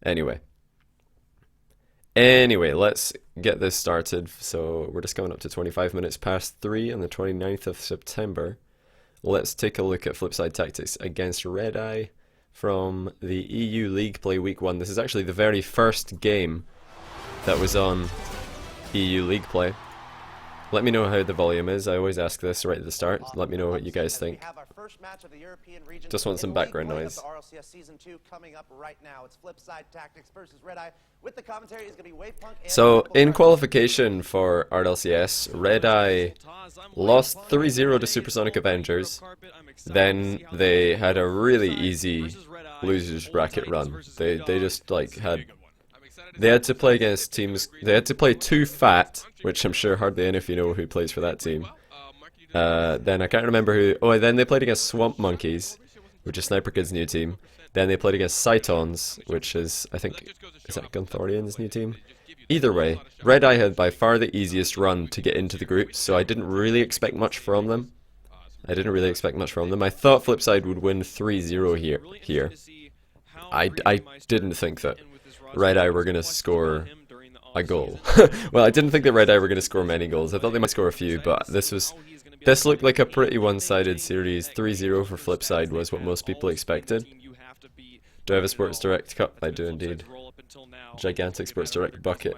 Anyway, let's get this started. So we're just coming up to 25 minutes past 3 on the 29th of September. Let's take a look at Flipside Tactics against Red Eye from the EU League Play Week 1. This is actually the very first game that was on EU League Play. Let me know how the volume is. I always ask this right at the start. Let me know what you guys think. Just want some background noise. RLCS Season 2 coming up right now. It's Flipside Tactics versus Red Eye. With the commentary is going to be Wavepunk. So, in qualification for RLCS, Red Eye lost 3-0 to Supersonic Avengers. Then they had a really easy losers bracket run. They just like had... They had to play against teams... They had to play 2 Fat, which I'm sure hardly any of you know who plays for that team. Then I can't remember who... Oh, then they played against Swamp Monkeys, which is Sniper Kid's new team. Then they played against Cytons, which is, I think... Is that Gunthorian's new team? Either way, Red Eye had by far the easiest run to get into the group, so I didn't really expect much from them. I thought Flipside would win 3-0 here. I didn't think that Red Eye were going to score a goal. Well, I didn't think that Red Eye were going to score many goals. I thought they might score a few, but this looked like a pretty one-sided series. 3-0 for Flipside was what most people expected. Do I have a Sports Direct cup? I do indeed. Gigantic Sports Direct bucket.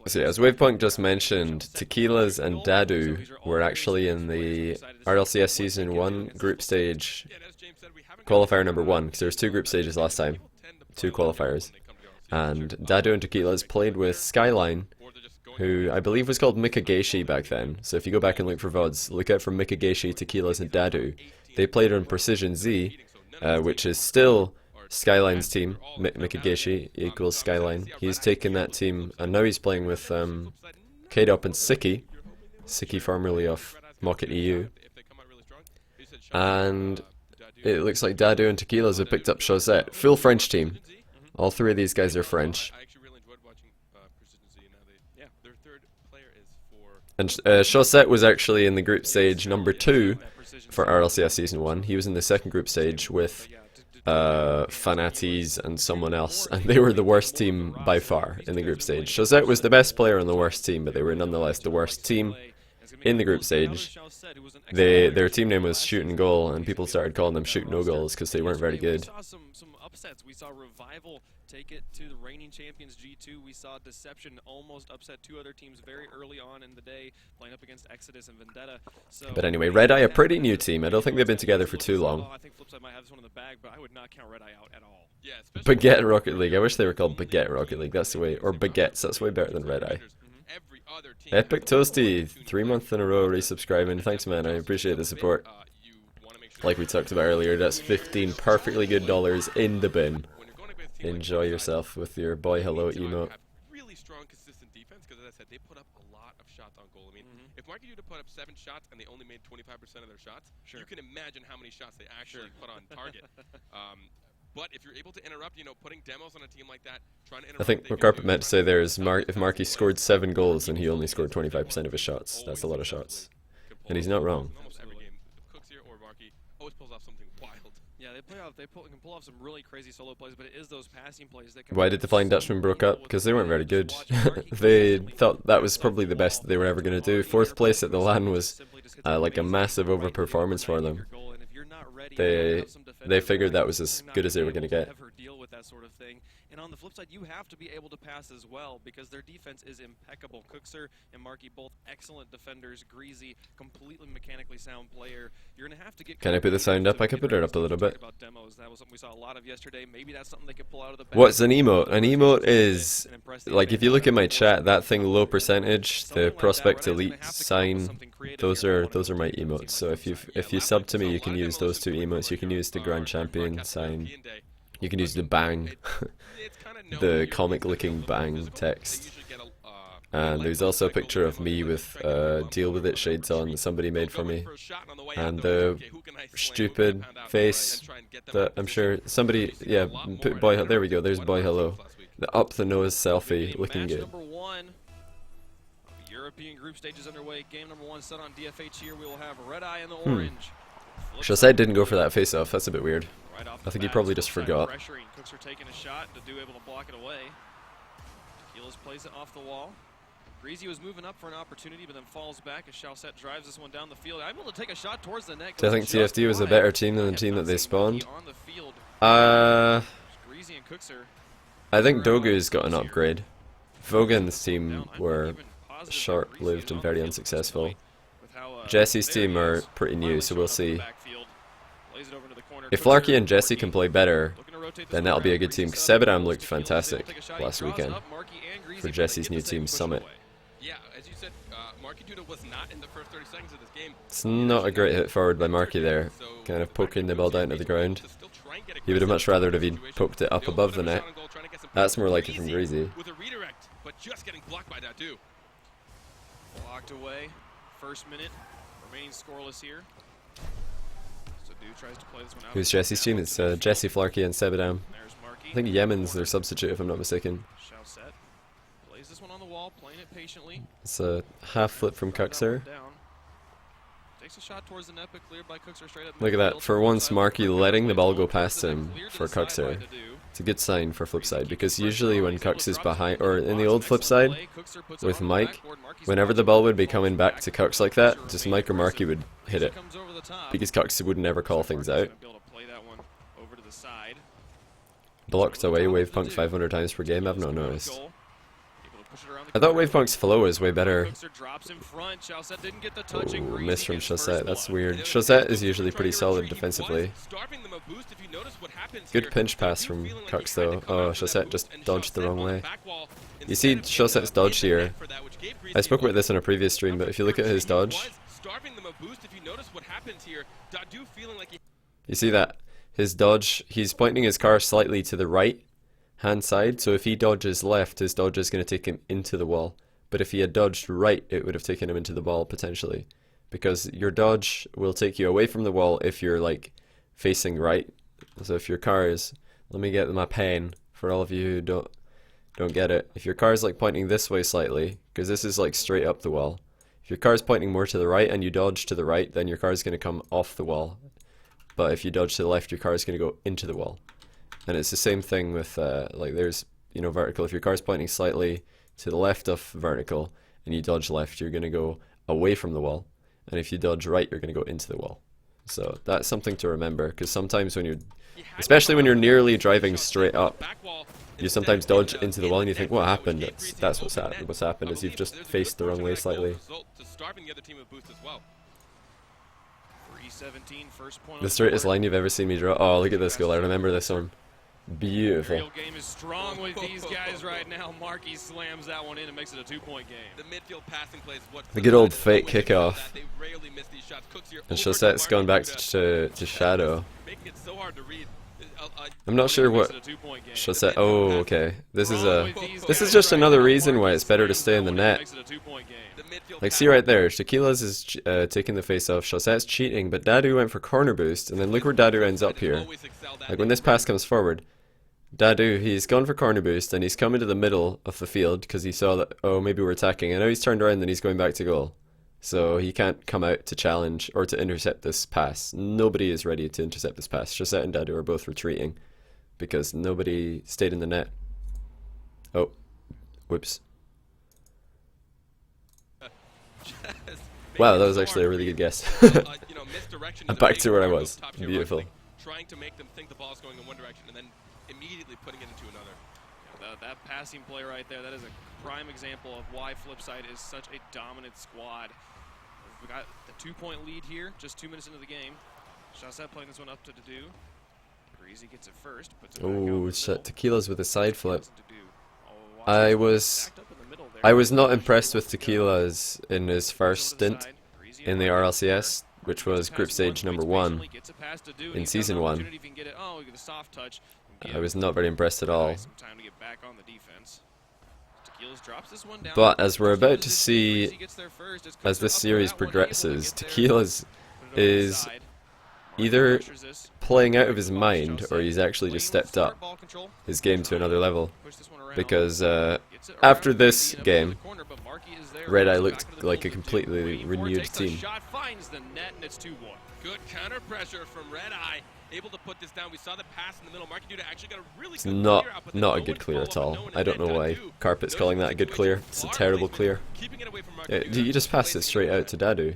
So yeah, as Wavepunk just mentioned, Tequilas and Dadu were actually in the RLCS Season 1 group stage qualifier number 1, because there was 2 group stages last time, 2 qualifiers. And Dadu and Tequilas played with Skyline, who I believe was called Mikageshi back then. So if you go back and look for VODs, look out for Mikageshi, Tequilas, and Dadu. They played on Precision Z, which is still Skyline's team. Mikageshi equals Skyline. He's taken that team, and now he's playing with K-Dop and Siki. Siki formerly of Mocket EU. And it looks like Dadu and Tequilas have picked up Chaussette. Full French team. All 3 of these guys are French. And Chaussette was actually in the group stage number 2 for RLCS Season 1. He was in the second group stage with Fanatis and someone else, and they were the worst team by far in the group stage. Chaussette was the best player on the worst team, but they were nonetheless the worst team in the group stage. Their team name was Shoot and Goal, and people started calling them Shoot No Goals because they weren't very good. We saw Revival take it to the reigning champions G2. We saw Deception almost upset 2 other teams very early on in the day, playing up against Exodus and Vendetta. But anyway, Red Eye, a pretty new team. I don't think they've been together for too long. I think Flipside might have this one in the bag, but I would not count Red Eye out at all. Baguette Rocket League. I wish they were called Baguette Rocket League. That's the way. Or Baguettes. That's way better than Red Eye. Epic Toasty, 3 months in a row resubscribing. Thanks, man. I appreciate the support. Like we talked about earlier, that's 15 perfectly good dollars in the bin. Enjoy yourself with your boy hello emote. Really strong, consistent defense because, as I said, they put up a lot of shots on goal. I mean, if Marky Duda put up 7 shots and they only made 25% of their shots, you can imagine how many shots they actually put on target. But if you're able to interrupt, putting demos on a team like that, trying to interrupt... I think what Carpet meant to say there is if Marky scored 7 goals and he only scored 25% of his shots. That's a lot of shots. And he's not wrong. Almost every game, Cooks here or Marky always pulls off something wild. Yeah, they can pull off some really crazy solo plays, but it is those passing plays that can... Why did the Flying Dutchman broke up? Because they weren't very good. They thought that was probably the best they were ever going to do. 4th place at the LAN was like a massive overperformance for them. They figured that was as good as they were going to get. And on the flip side, you have to be able to pass as well, because their defense is impeccable. Cookser and Marky, both excellent defenders. Greasy, completely mechanically sound player. You're going to have to get... Can I put the sound up? I can put it up a little bit. That was something we saw a lot of yesterday. Maybe that's something they could pull out of the bag. What's an emote? An emote is, like, if you look at my chat, that thing low percentage, the Prospect Elite sign, those are my emotes. So if you sub to me, you can use those 2 emotes. You can use the Grand Champion sign. You can use the bang, the comic-looking bang text. And there's also a picture of me with Deal With It shades on that somebody made for me. And the stupid face that I'm sure somebody, yeah, put boy, there we go, there's boy hello. The up the nose selfie, looking good. European group stages underway. Game number 1 set on DFH here. We will have Red Eye in the orange. Chaussette didn't go for that face-off. That's a bit weird. Right off I the think he bat, probably just Flipside forgot. pressuring. Cooks are taking a shot to do able to block it away. Tequila's plays it off the wall. Greasy was moving up for an opportunity, but then falls back as Chaussette drives this one down the field. I'm able to take a shot towards the net. Do I think TFD was a better team than the team that they spawned? On the field. Greasy and Cooks are I think Dogu's got an upgrade. Vogan's team were short-lived and very unsuccessful. Jesse's team are pretty new, so we'll see. If Larky and Jesse can play better, then that'll be a good team. Sebedam looked fantastic last weekend for Jesse's new team, Summit. Yeah, as you said, Marky Duda was not in the first 30 seconds of this game. It's not a great hit forward by Marky there, kind of poking the ball down to the ground. He would have much rather have he poked it up above the net. That's more like it from Greasy. With a redirect, but just getting blocked by that dude. Blocked away. First minute. Remaining scoreless here. So Dude tries to play this one out. Who's Jesse's team? It's Jesse, Flarkey, and Sebedam. There's Marky. I think Yemen's their substitute, if I'm not mistaken. Chaussette plays this one on the wall, playing it patiently. It's a half flip from Cuxer. Takes a shot towards the net, but cleared by Cuxer straight up. Look at that. For once, Marky letting the ball go past him for Cuxer. It's a good sign for Flipside, because usually when Cux is behind, or in the old Flipside, with Mike, whenever the ball would be coming back to Cux like that, just Mike or Marky would hit it, because Cux would never call things out. Blocked away Wavepunk 500 times per game, I've not noticed. I thought Wavepunk's flow was way better. Oh, miss from Chaussette, that's weird. Chaussette is usually pretty solid defensively. Good pinch pass from Cux though. Oh, Chaussette just dodged the wrong way. You see Chaussette's dodge here. I spoke about this on a previous stream, but if you look at his dodge, you see that? His dodge, he's pointing his car slightly to the right hand side, so if he dodges left, his dodge is going to take him into the wall. But if he had dodged right, it would have taken him into the wall potentially, because your dodge will take you away from the wall if you're like facing right. So if your car is, let me get my pen for all of you who don't get it. If your car is like pointing this way slightly, because this is like straight up the wall. If your car is pointing more to the right and you dodge to the right, then your car is going to come off the wall. But if you dodge to the left, your car is going to go into the wall. And it's the same thing with, like there's, you know, vertical. If your car's pointing slightly to the left of vertical and you dodge left, you're going to go away from the wall. And if you dodge right, you're going to go into the wall. So that's something to remember, because sometimes when you're, especially when you're nearly driving straight up, you sometimes dodge into the wall and you think, what happened? That's what's happened is you've just faced the wrong way slightly. The straightest line you've ever seen me draw. Oh, look at this goal. I remember this one. Beautiful. Real game is strong with these guys right now. Marky slams that one in and makes it a 2-point game. The midfield passing plays what the good old fake kickoff. And Chaussette's gone back to Shadow. I'm not sure what Chaussette. Oh, okay. This is just another reason why it's better to stay in the net. Like, see right there, Tequila's is taking the face off, Chaussette's cheating, but Dadu went for corner boost, and then look where Dadu ends up here. Like, when this pass comes forward, Dadu, he's gone for corner boost, and he's come into the middle of the field, because he saw that, oh, maybe we're attacking, and now he's turned around and he's going back to goal. So he can't come out to challenge, or to intercept this pass. Nobody is ready to intercept this pass. Chaussette and Dadu are both retreating, because nobody stayed in the net. Oh, whoops. Wow, that was actually a really good guess. I'm back to where I was. Beautiful. Trying to make them think the ball's going in one direction and then immediately putting it into another. That passing play right there, that is a prime example of why Flipside is such a dominant squad. We got the 2-point lead here, just 2 minutes into the game. Chaussette playing this one up to Dadu. Greasy gets it first. Oh, shit. Tequila's with a side flip. I was not impressed with Tequila's in his first stint in the RLCS, which was group stage number 1 in season 1. I was not very impressed at all. But as we're about to see, as this series progresses, Tequila's is either playing out of his mind or he's actually just stepped up his game to another level. Because after this game, Red Eye looked like a completely renewed team. Good counter pressure from Red Eye. Able to put this down. We saw the pass in the middle. Marky Duda actually got a really It's good not clear out, but not no a one good to clear follow at up, all. no one I don't know intent why got do. Carpet's Notice calling the that a good situation, clear. It's a bar terrible placement, clear. keeping it away from Marky Duda, You just passed it placing straight in out to Dadu.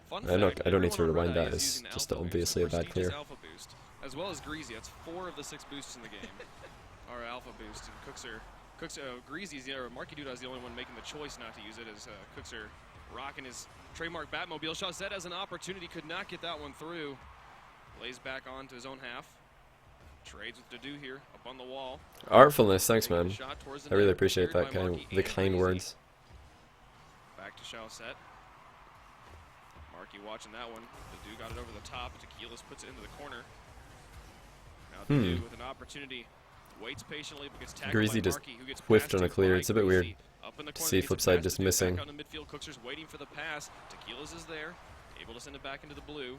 Fun I fact, don't need to everyone on rewind Red Eye that. is It's using just Alpha obviously a Boost, bad prestigious clear. Alpha Boost, as well as Greasy. That's 4 of the 6 boosts in the game. Our Alpha Boost, and Greasy's, or Marky Duda is the only one making the choice not to use it, as Cooks are rocking his trademark Batmobile. Chaussette has an opportunity, could not get that one through. Lays back onto his own half. Trades with Dadu here, up on the wall. Artfulness, thanks man. Shot towards the I really net, appreciate cleared that by kind Marky the and kind Greasy. words. Back to Chaussette. Marky watching that one. Dadu got it over the top. Tequilas puts it into the corner. Now Dadu with an opportunity. Waits patiently, but gets tackled Greasy by just Marky, who gets whiffed passed on a to clear. by It's a bit weird. Greasy. Up in the corner, See gets it Flipside passed just to Dadu, missing. back out in the midfield. Cookser's waiting for the pass. Tequilas is there, able to send it back into the blue.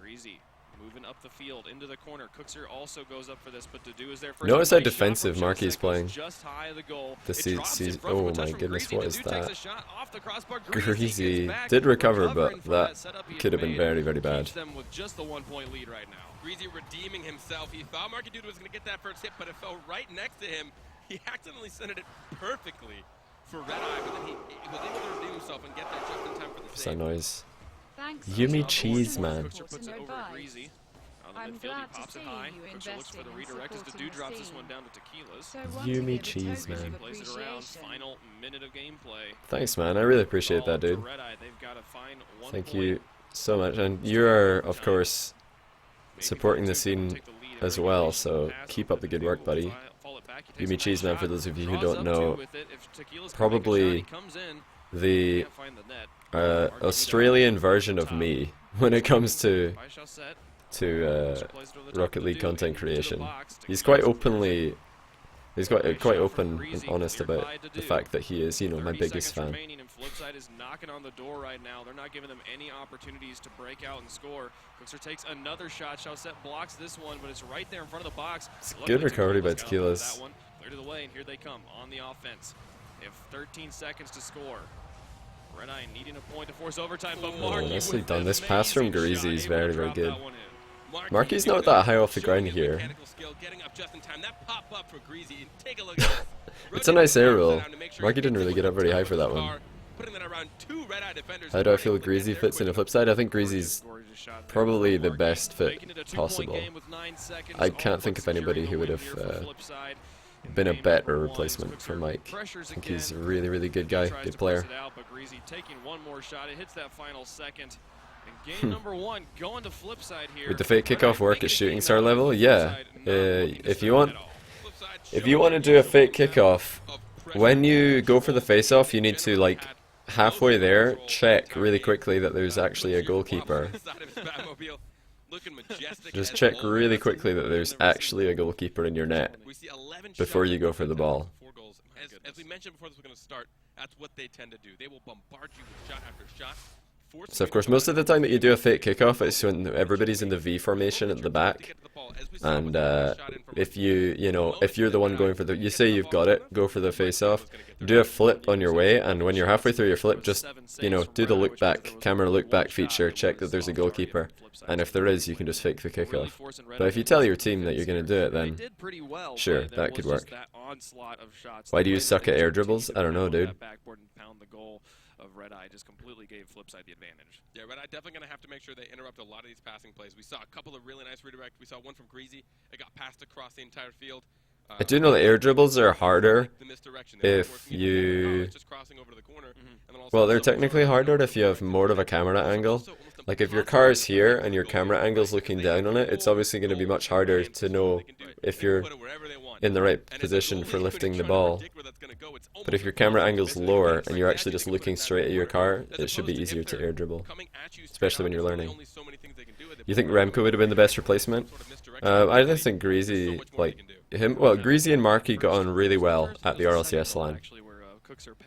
Greasy moving up the field into the corner. Cookser also goes up for this, but Dadu is there first. Notice how Nice shot defensive from Marky's Chaussette, playing. goes just high of the goal. The It drops in front from oh a touch my from goodness, Greasy. what is Dadu takes that? a shot off the crossbar. Greasy gets back, did recover, recovering but from that setup he could have been made. very, very bad. Keeps them with just the 1-point lead right now. Greasy redeeming himself. He thought Marky Duda was going to get that first hit, but it fell right next to him. He accidentally sent it perfectly for Red Eye, but then he was able to redeem himself and get there just in time for the What's that save. noise? Thanks. Yummy for cheese, your man. Cookser support puts and it over advice. Greasy. On the I'm midfield, he glad to pops it see high. you Cookser looks for the investing in redirect as supporting Dadu the drops this scene. one down to Tequilas. So I want Yummy to give a cheese, token man. of Plays it around. appreciation. Final minute of gameplay. Thanks man, I really appreciate that, All dude. for Red Eye. They've got to find 1 Thank point. you so much, and you are of course Maybe supporting the take scene the lead as in well, regulation. so Pass keep over up the to good work, Dadu. buddy. Fall it back. He takes Yummy a nice cheese man, shot. for those of you who Draws don't up know, two with it. If Tequilas can make a shot, probably he comes in. the Can't find the net. Marky Duda Australian over version the of top. me when it comes to By Chaussette. to Plays it over the top Rocket to League Dadu, content into the creation. box. He's quite Tequilas openly, he's quite Nice quite shot from open and Greasy, honest cleared about by the Dadu. fact that he is, you know, my 30 biggest seconds fan. remaining, and Flipside is knocking on the door right now. They're not giving them any opportunities to break out and score. Cookser takes another shot. Chaussette blocks this one, but it's right there in front of the box. It's Luckily, good recovery by Tequilas got Tequilas. that one. Clear to the way, and here they come on the offense. They have 13 seconds to score. Red Eye needing a point to force overtime, but Marky nicely with done. an This pass from amazing Greasy shot, is able to very, very drop good. that one in. Marky's not that high off the ground Showing his here. mechanical skill, getting up just in time. That pop up for Greasy. Take a look at this. It's a nice air roll. Rotating to make sure Marky he didn't hits really it get with up very the high top for of the that one. car, putting that around 2 Red Eye defenders. How do I feel Greasy fits into Flipside? I think Greasy's Gorgeous shot there probably from the Marky. best fit Making it a 2-point possible. game with 9 seconds. I All can't but think of anybody securing who would the have win here for Flipside. In been a game better number one, replacement for Cookser Mike. I pressures think again. he's a really, really good guy, Tries good to player. press it out, but Greasy taking one more shot. It hits that final second. And game number 1 going to Flipside here. Would the fake Red Eye kickoff work making at a shooting game star out of level? it. Yeah. Flipside not looking to If you stop want, at all. if you want to do a fake kickoff, when you go for the face-off, you need to, like, halfway there, check really quickly that there's actually a goalkeeper. Just check really quickly that there's actually a goalkeeper in your net before you go for the ball. As we mentioned before this was going to start, that's what they tend to do. They will bombard you with shot after shot. So of course, most of the time that you do a fake kickoff, it's when everybody's in the V formation at the back, and if if you're the one going for the, you say you've got it, go for the face-off, do a flip on your way, and when you're halfway through your flip, just do the look back, camera look back feature, check that there's a goalkeeper, and if there is, you can just fake the kickoff. But if you tell your team that you're going to do it, then sure, that could work. Why do you suck at air dribbles? I don't know, dude. Of Red Eye just completely gave Flipside the advantage. Yeah, Red Eye definitely going to have to make sure they interrupt a lot of these passing plays. We saw a couple of really nice redirects. We saw one from Greasy. It got passed across the entire field. I do know that air dribbles are harder The misdirection. if you... It's just crossing over to the corner, and then also Well, they're technically harder if you have more of a camera angle. Like if your car is here and your camera angle's looking down on it, it's obviously going to be much harder to know if you're in the right position for lifting the ball. But if your camera angle's lower and you're actually just looking straight at your car, it should be easier to air dribble, especially when you're learning. You think Remco would have been the best replacement? I just think Greasy, Greasy and Marky got on really well at the RLCS line.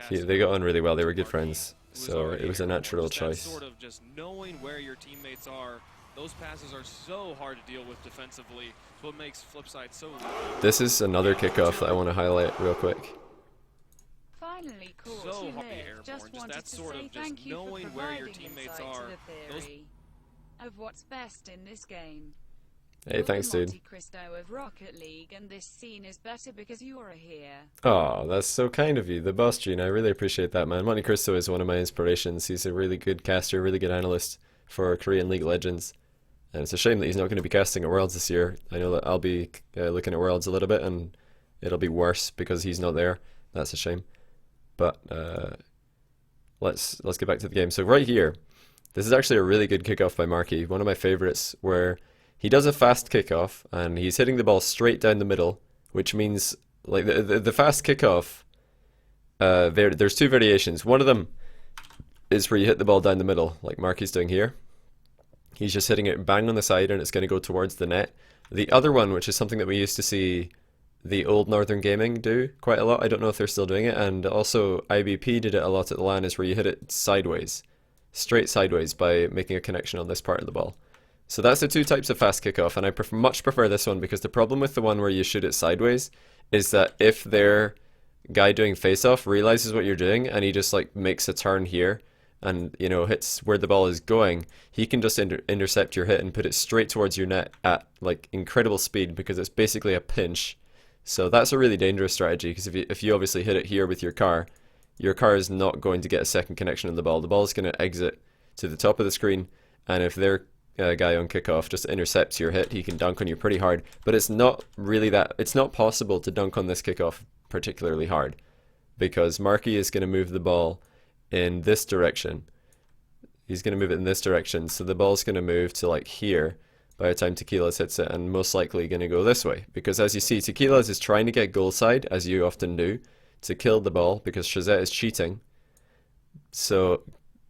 They got on really well, they were good friends, so it was a natural choice. Sort of just knowing where your teammates are. Those passes are so hard to deal with defensively. It's what makes Flipside so lethal. This is another kickoff that I want to highlight real quick. Finally caught So you hard to there. airborne. Just Just wanted that to sort say of just thank you for knowing where your providing teammates insight are. to the Those theory. of what's best in this game. Hey, You're thanks, the dude. Monte Cristo of Rocket League, and this scene is better because you're here. Oh, that's so kind of you, the boss Gene. I really appreciate that, man. Monte Cristo is one of my inspirations. He's a really good caster, really good analyst for Korean League Legends. And it's a shame that he's not going to be casting at Worlds this year. I know that I'll be looking at Worlds a little bit, and it'll be worse because he's not there. That's a shame. But let's get back to the game. So right here, this is actually a really good kickoff by Marky. One of my favorites, where he does a fast kickoff and he's hitting the ball straight down the middle, which means like the fast kickoff. There's two variations. One of them is where you hit the ball down the middle, like Marky's doing here. He's just hitting it bang on the side and it's going to go towards the net. The other one, which is something that we used to see the old Northern Gaming do quite a lot, I don't know if they're still doing it, and also IBP did it a lot at the LAN, is where you hit it sideways, straight sideways, by making a connection on this part of the ball. So that's the two types of fast kickoff, and I much prefer this one, because the problem with the one where you shoot it sideways is that if their guy doing face-off realizes what you're doing and he just like makes a turn here and, you know, hits where the ball is going, he can just intercept your hit and put it straight towards your net at like incredible speed, because it's basically a pinch. So that's a really dangerous strategy, because if you obviously hit it here with your car is not going to get a second connection on the ball. The ball is going to exit to the top of the screen, and if their guy on kickoff just intercepts your hit, he can dunk on you pretty hard. But it's not really that, it's not possible to dunk on this kickoff particularly hard, because Marky is going to move the ball in this direction. He's going to move it in this direction, so the ball's going to move to like here by the time Tequilas hits it, and most likely going to go this way, because as you see, Tequilas is trying to get goal side, as you often do, to kill the ball, because Shazette is cheating. So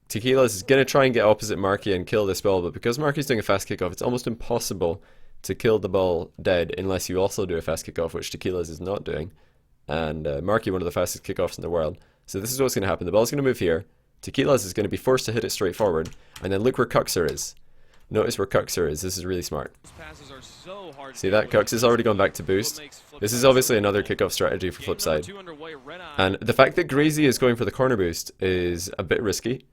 Tequilas is going to try and get opposite Marky and kill this ball, but because Marky's doing a fast kickoff, it's almost impossible to kill the ball dead unless you also do a fast kickoff, which Tequilas is not doing. And Marky, one of the fastest kickoffs in the world. So this is what's going to happen. The ball's going to move here. Tequilas is going to be forced to hit it straight forward, and then look where Cuxer is. Notice where Cuxer is. This is really smart. See that? Cux has already gone back to boost. This is obviously another kickoff strategy for Flipside. And the fact that Greasy is going for the corner boost is a bit risky.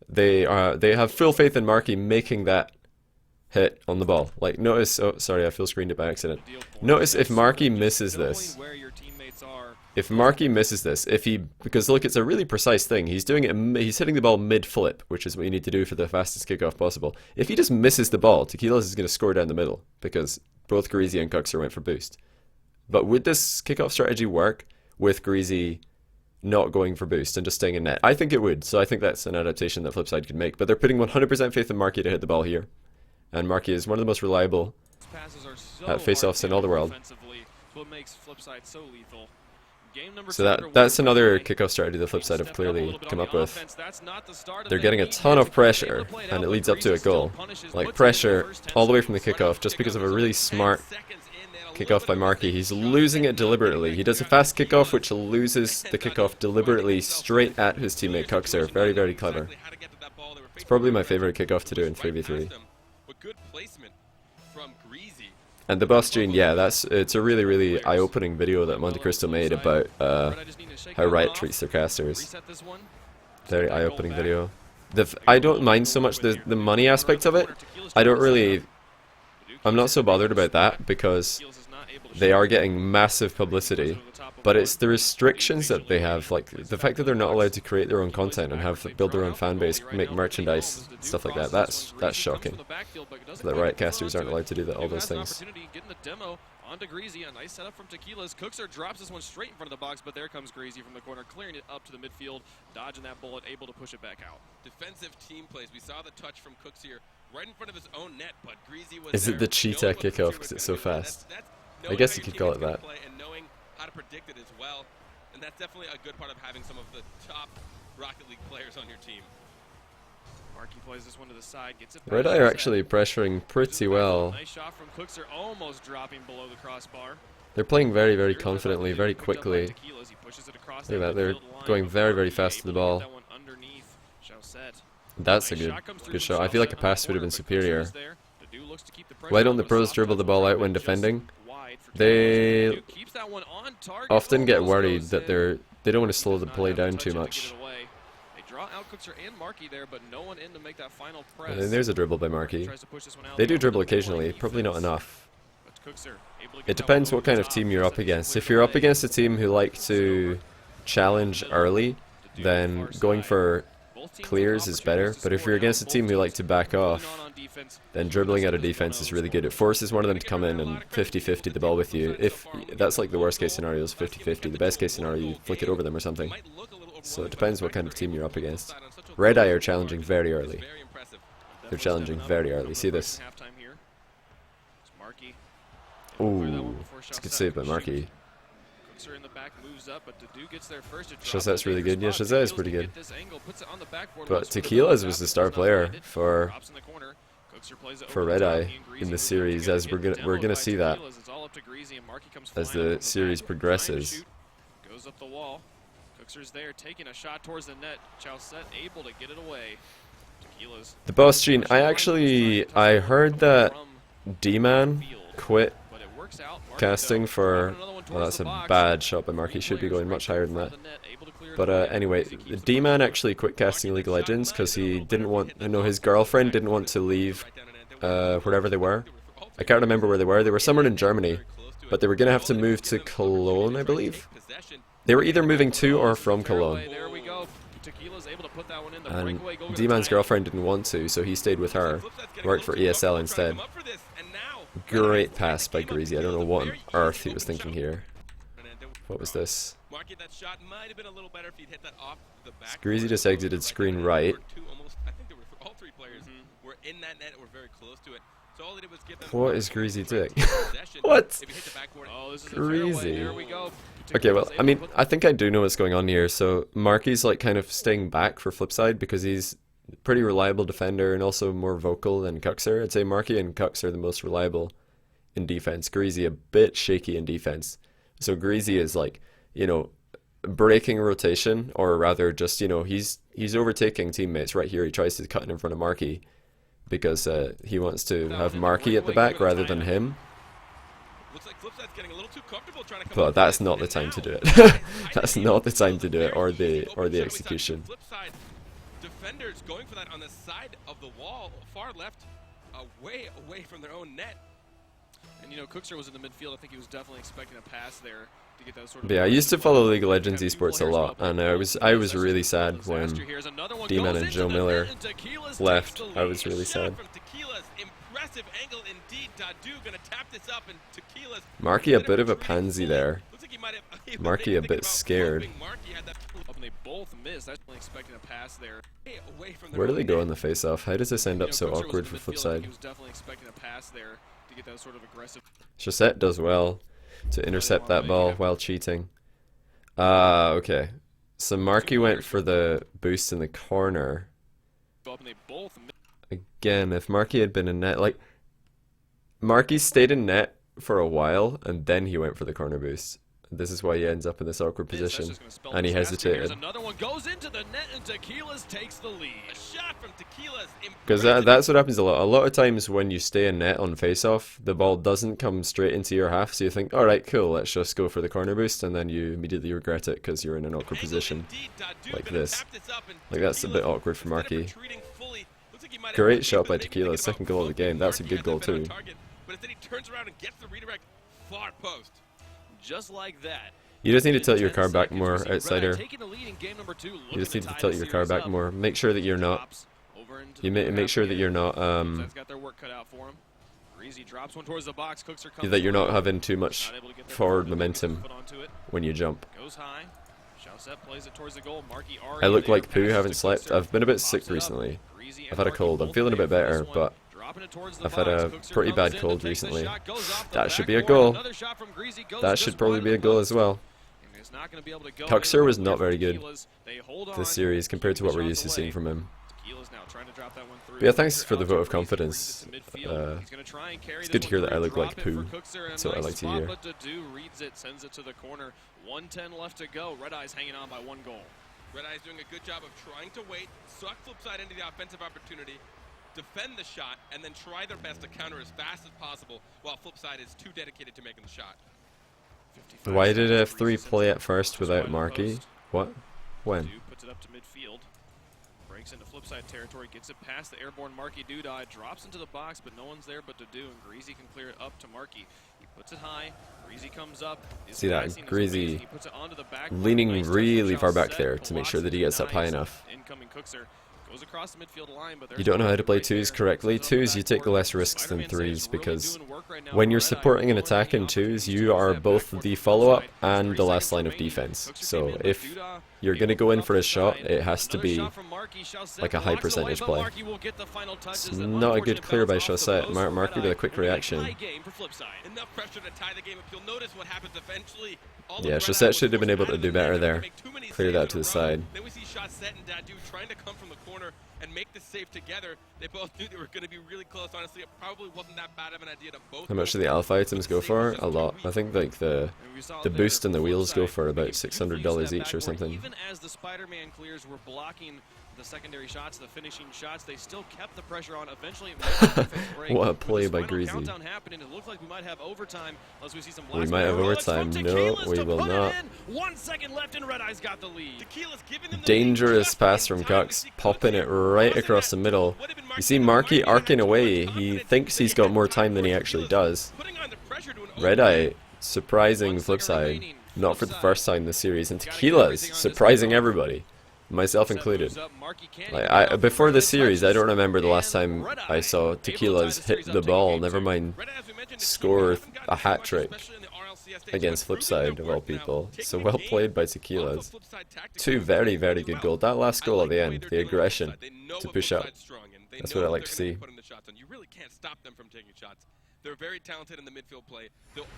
They have full faith in Marky making that hit on the ball. Like, notice, oh sorry, I full screened it by accident. Notice if Marky misses this. If Marky misses this, because look, it's a really precise thing. He's doing it, he's hitting the ball mid-flip, which is what you need to do for the fastest kickoff possible. If he just misses the ball, Tequilas is going to score down the middle, because both Greasy and Cuxer went for boost. But would this kickoff strategy work with Greasy not going for boost and just staying in net? I think it would, so I think that's an adaptation that Flipside could make. But they're putting 100% faith in Marky to hit the ball here. And Marky is one of the most reliable at face-offs in all the world. So that's another kickoff strategy the Flipside have clearly come up with. They're getting a ton of pressure, and it leads up to a goal. Like, pressure all the way from the kickoff, just because of a really smart kickoff by Marky. He's losing it deliberately. He does a fast kickoff, which loses the kickoff deliberately straight at his teammate Cuxer. Very, very clever. It's probably my favorite kickoff to do in 3v3. And the boss Gene, yeah, it's a really, really eye-opening video that Monte Cristo made about how Riot treats their casters. Very eye-opening video. I don't mind so much the money aspect of it. I'm not so bothered about that, because they are getting massive publicity. But it's the restrictions that they have, like the fact that they're not allowed to create their own content and build their own fan base, make merchandise, stuff like that. That's shocking. The Riot casters aren't allowed to do all those things. Onto Greasy, a nice setup from Tequilas. Cuxer drops this one straight in front of the box, but there comes Greasy from the corner, clearing it up to the midfield, dodging that bullet, able to push it back out. Defensive team plays. We saw the touch from Cuxer right in front of his own net, but Greasy was Is it the cheetah kickoff because it's so fast? I guess you could call it that. And knowing how to predict it as well, and that's definitely a good part of having some of the top Rocket League players on your team. Marky plays this one to the side, gets it. Red Eye are actually pressuring pretty well. Nice shot from Cuxer, almost dropping below the crossbar. They're playing very, very confidently, very quickly. Look at that, they're going very, very fast to the ball. That's a good shot. I feel like a pass would have been superior. Why don't the pros dribble the ball out when defending? They often get worried that they don't want to slow the play down too much. out Cookser and Marky there, but no one in to make that final press. And then there's a dribble by Marky. Tries to push this one out. They do dribble occasionally, probably not enough. But Cookser able to get It that depends one what kind of over the team top. you're up against. If you're up against a team who like to challenge early, then going for clears is better. But if you're against a team who like to back off, then dribbling out of defense is really good. It forces one of them to come in and 50-50 the ball with you. If that's like the worst case scenario is 50-50. The best case scenario, you flick it over them or something. So it depends what kind of team you're up against. Red Eye are challenging very early. They're challenging very early. See this? Ooh, it's a good save by Marky. Shazet's really good. Yeah, Shazet is pretty good. But Tequila's was the star player for Red Eye in the series, as we're gonna see that as the series progresses. Goes up the wall. Cookser's there, taking a shot towards the net. Chauset able to get it away. Tequila's The boss gene. I heard that D-Man quit casting for. Well, that's a bad shot by Marky. Should be going much higher than that. But anyway, the D-Man actually quit casting League of Legends because he didn't want. No, his girlfriend didn't want to leave wherever they were. I can't remember where they were. They were somewhere in Germany, but they were gonna have to move to Cologne, I believe. They were either moving to or from Cologne. And D-Man's girlfriend didn't want to, so he stayed with her. Worked for ESL instead. Great pass by Greasy. I don't know what on earth he was thinking here. What was this? Greasy just exited screen right. What is Greasy doing? What? Greasy. Okay, well, I mean, I think I do know what's going on here. So Marky's like kind of staying back for Flipside because he's a pretty reliable defender and also more vocal than Cuxer. I'd say Marky and Cux are the most reliable in defense. Greasy a bit shaky in defense. So Greasy is like, you know, breaking rotation, or rather just, you know, he's overtaking teammates right here. He tries to cut in front of Marky because he wants to have Marky at the back rather than him. But that's not the time to do it. That's not the time to do it, or the execution. Defenders going for that on the side of the wall, far left, way away from their own net. And you know, Cookser was in the midfield. I think he was definitely expecting a pass there to get that sort of. Yeah, I used to follow League of Legends esports a lot, and I was really sad when D-Man and Joe Miller left. I was really sad. Marky a bit of a pansy there. Marky a bit scared. Where do they go in the face-off? How does this end up so awkward for Flipside? Chaussette does well to intercept that ball while cheating. Okay. So Marky went for the boost in the corner. Again, if Marky had been in net, like, Marky stayed in net for a while and then he went for the corner boost. This is why he ends up in this awkward position, and he hesitated. Because that's what happens a lot. A lot of times when you stay in net on face-off, the ball doesn't come straight into your half, so you think, alright, cool, let's just go for the corner boost, and then you immediately regret it because you're in an awkward position. Like this. Like, that's a bit awkward for Marky. Great shot by Tequila, second goal of the game. That's a good goal too. Just like that. You just need to tilt your car back more, outsider. You just need to tilt your car back more. Make sure that you're not. Make sure that you're not. That you're not having too much forward momentum when you jump. I look like poo. Haven't slept. I've been a bit sick recently. I've had a cold. I'm feeling a bit better, but I've had a pretty bad cold recently. That should be a goal. That should probably be a goal as well. Cuxer was not very good this series compared to what we're used to seeing from him. But yeah, thanks for the vote of confidence. It's good to hear that I look like poo. That's what I like to hear. 1:10 left to go. Red Eye's hanging on by 1 goal. Red Eye's doing a good job of trying to wait, suck Flipside into the offensive opportunity, defend the shot, and then try their best to counter as fast as possible while Flipside is too dedicated to making the shot. Why did F3 play at first without Marky? What? When? Puts it up to midfield. Breaks into Flipside territory, gets it past the airborne Marky Doodah, drops into the box, but no one's there but to do, and Greasy can clear it up to Marky. He puts it high, Greasy comes up. See that, Greasy He puts it onto the back. leaning Nice touch really from far back Chalset, there to make sure that he gets up high nice enough. Incoming Cookser goes across the midfield line, but You don't know how to play twos correctly. Twos, you take less risks than threes, because when you're supporting an attack in twos, you are both the follow-up and the last line of defense. So if you're going to go in for a shot, it has to be like a high percentage play. It's not a good clear by Chalset. Marky with a quick reaction. Enough pressure to tie the game. If you'll notice what happens eventually, Yeah, Chalset should have been able to do better there. Clear that to the side. Then we see Chalset and Dadu trying to come from the corner and make the save together. They both knew they were going to be really close. Honestly, it probably wasn't that bad of an idea to both. How much do the alpha items go for? A lot. I think like the boost and the wheels go for about $600 each or something. Even as the Spider-Man clears were blocking the secondary shots, the finishing shots, they still kept the pressure on. Eventually, What a play by Greasy. Countdown happening, it looks like we might have overtime unless we see some We might have overtime. No, we will not. 1 second left and Red Eye's got the lead. Dangerous pass from Cox, popping it right across the middle. You see Marky arcing away. He thinks he's got more time than he actually does. Red Eye surprising Flipside, not for the first time this series, and Tequila's surprising everybody, myself included. Like before this series, I don't remember the last time I saw Tequila's hit the ball, never mind score a hat trick against Flipside of all people. So well played by Tequila's. Two very, very good goals. That last goal at the end, the aggression to push up. That's what I like to see. You really can't stop them from taking shots. They're very talented in the midfield play.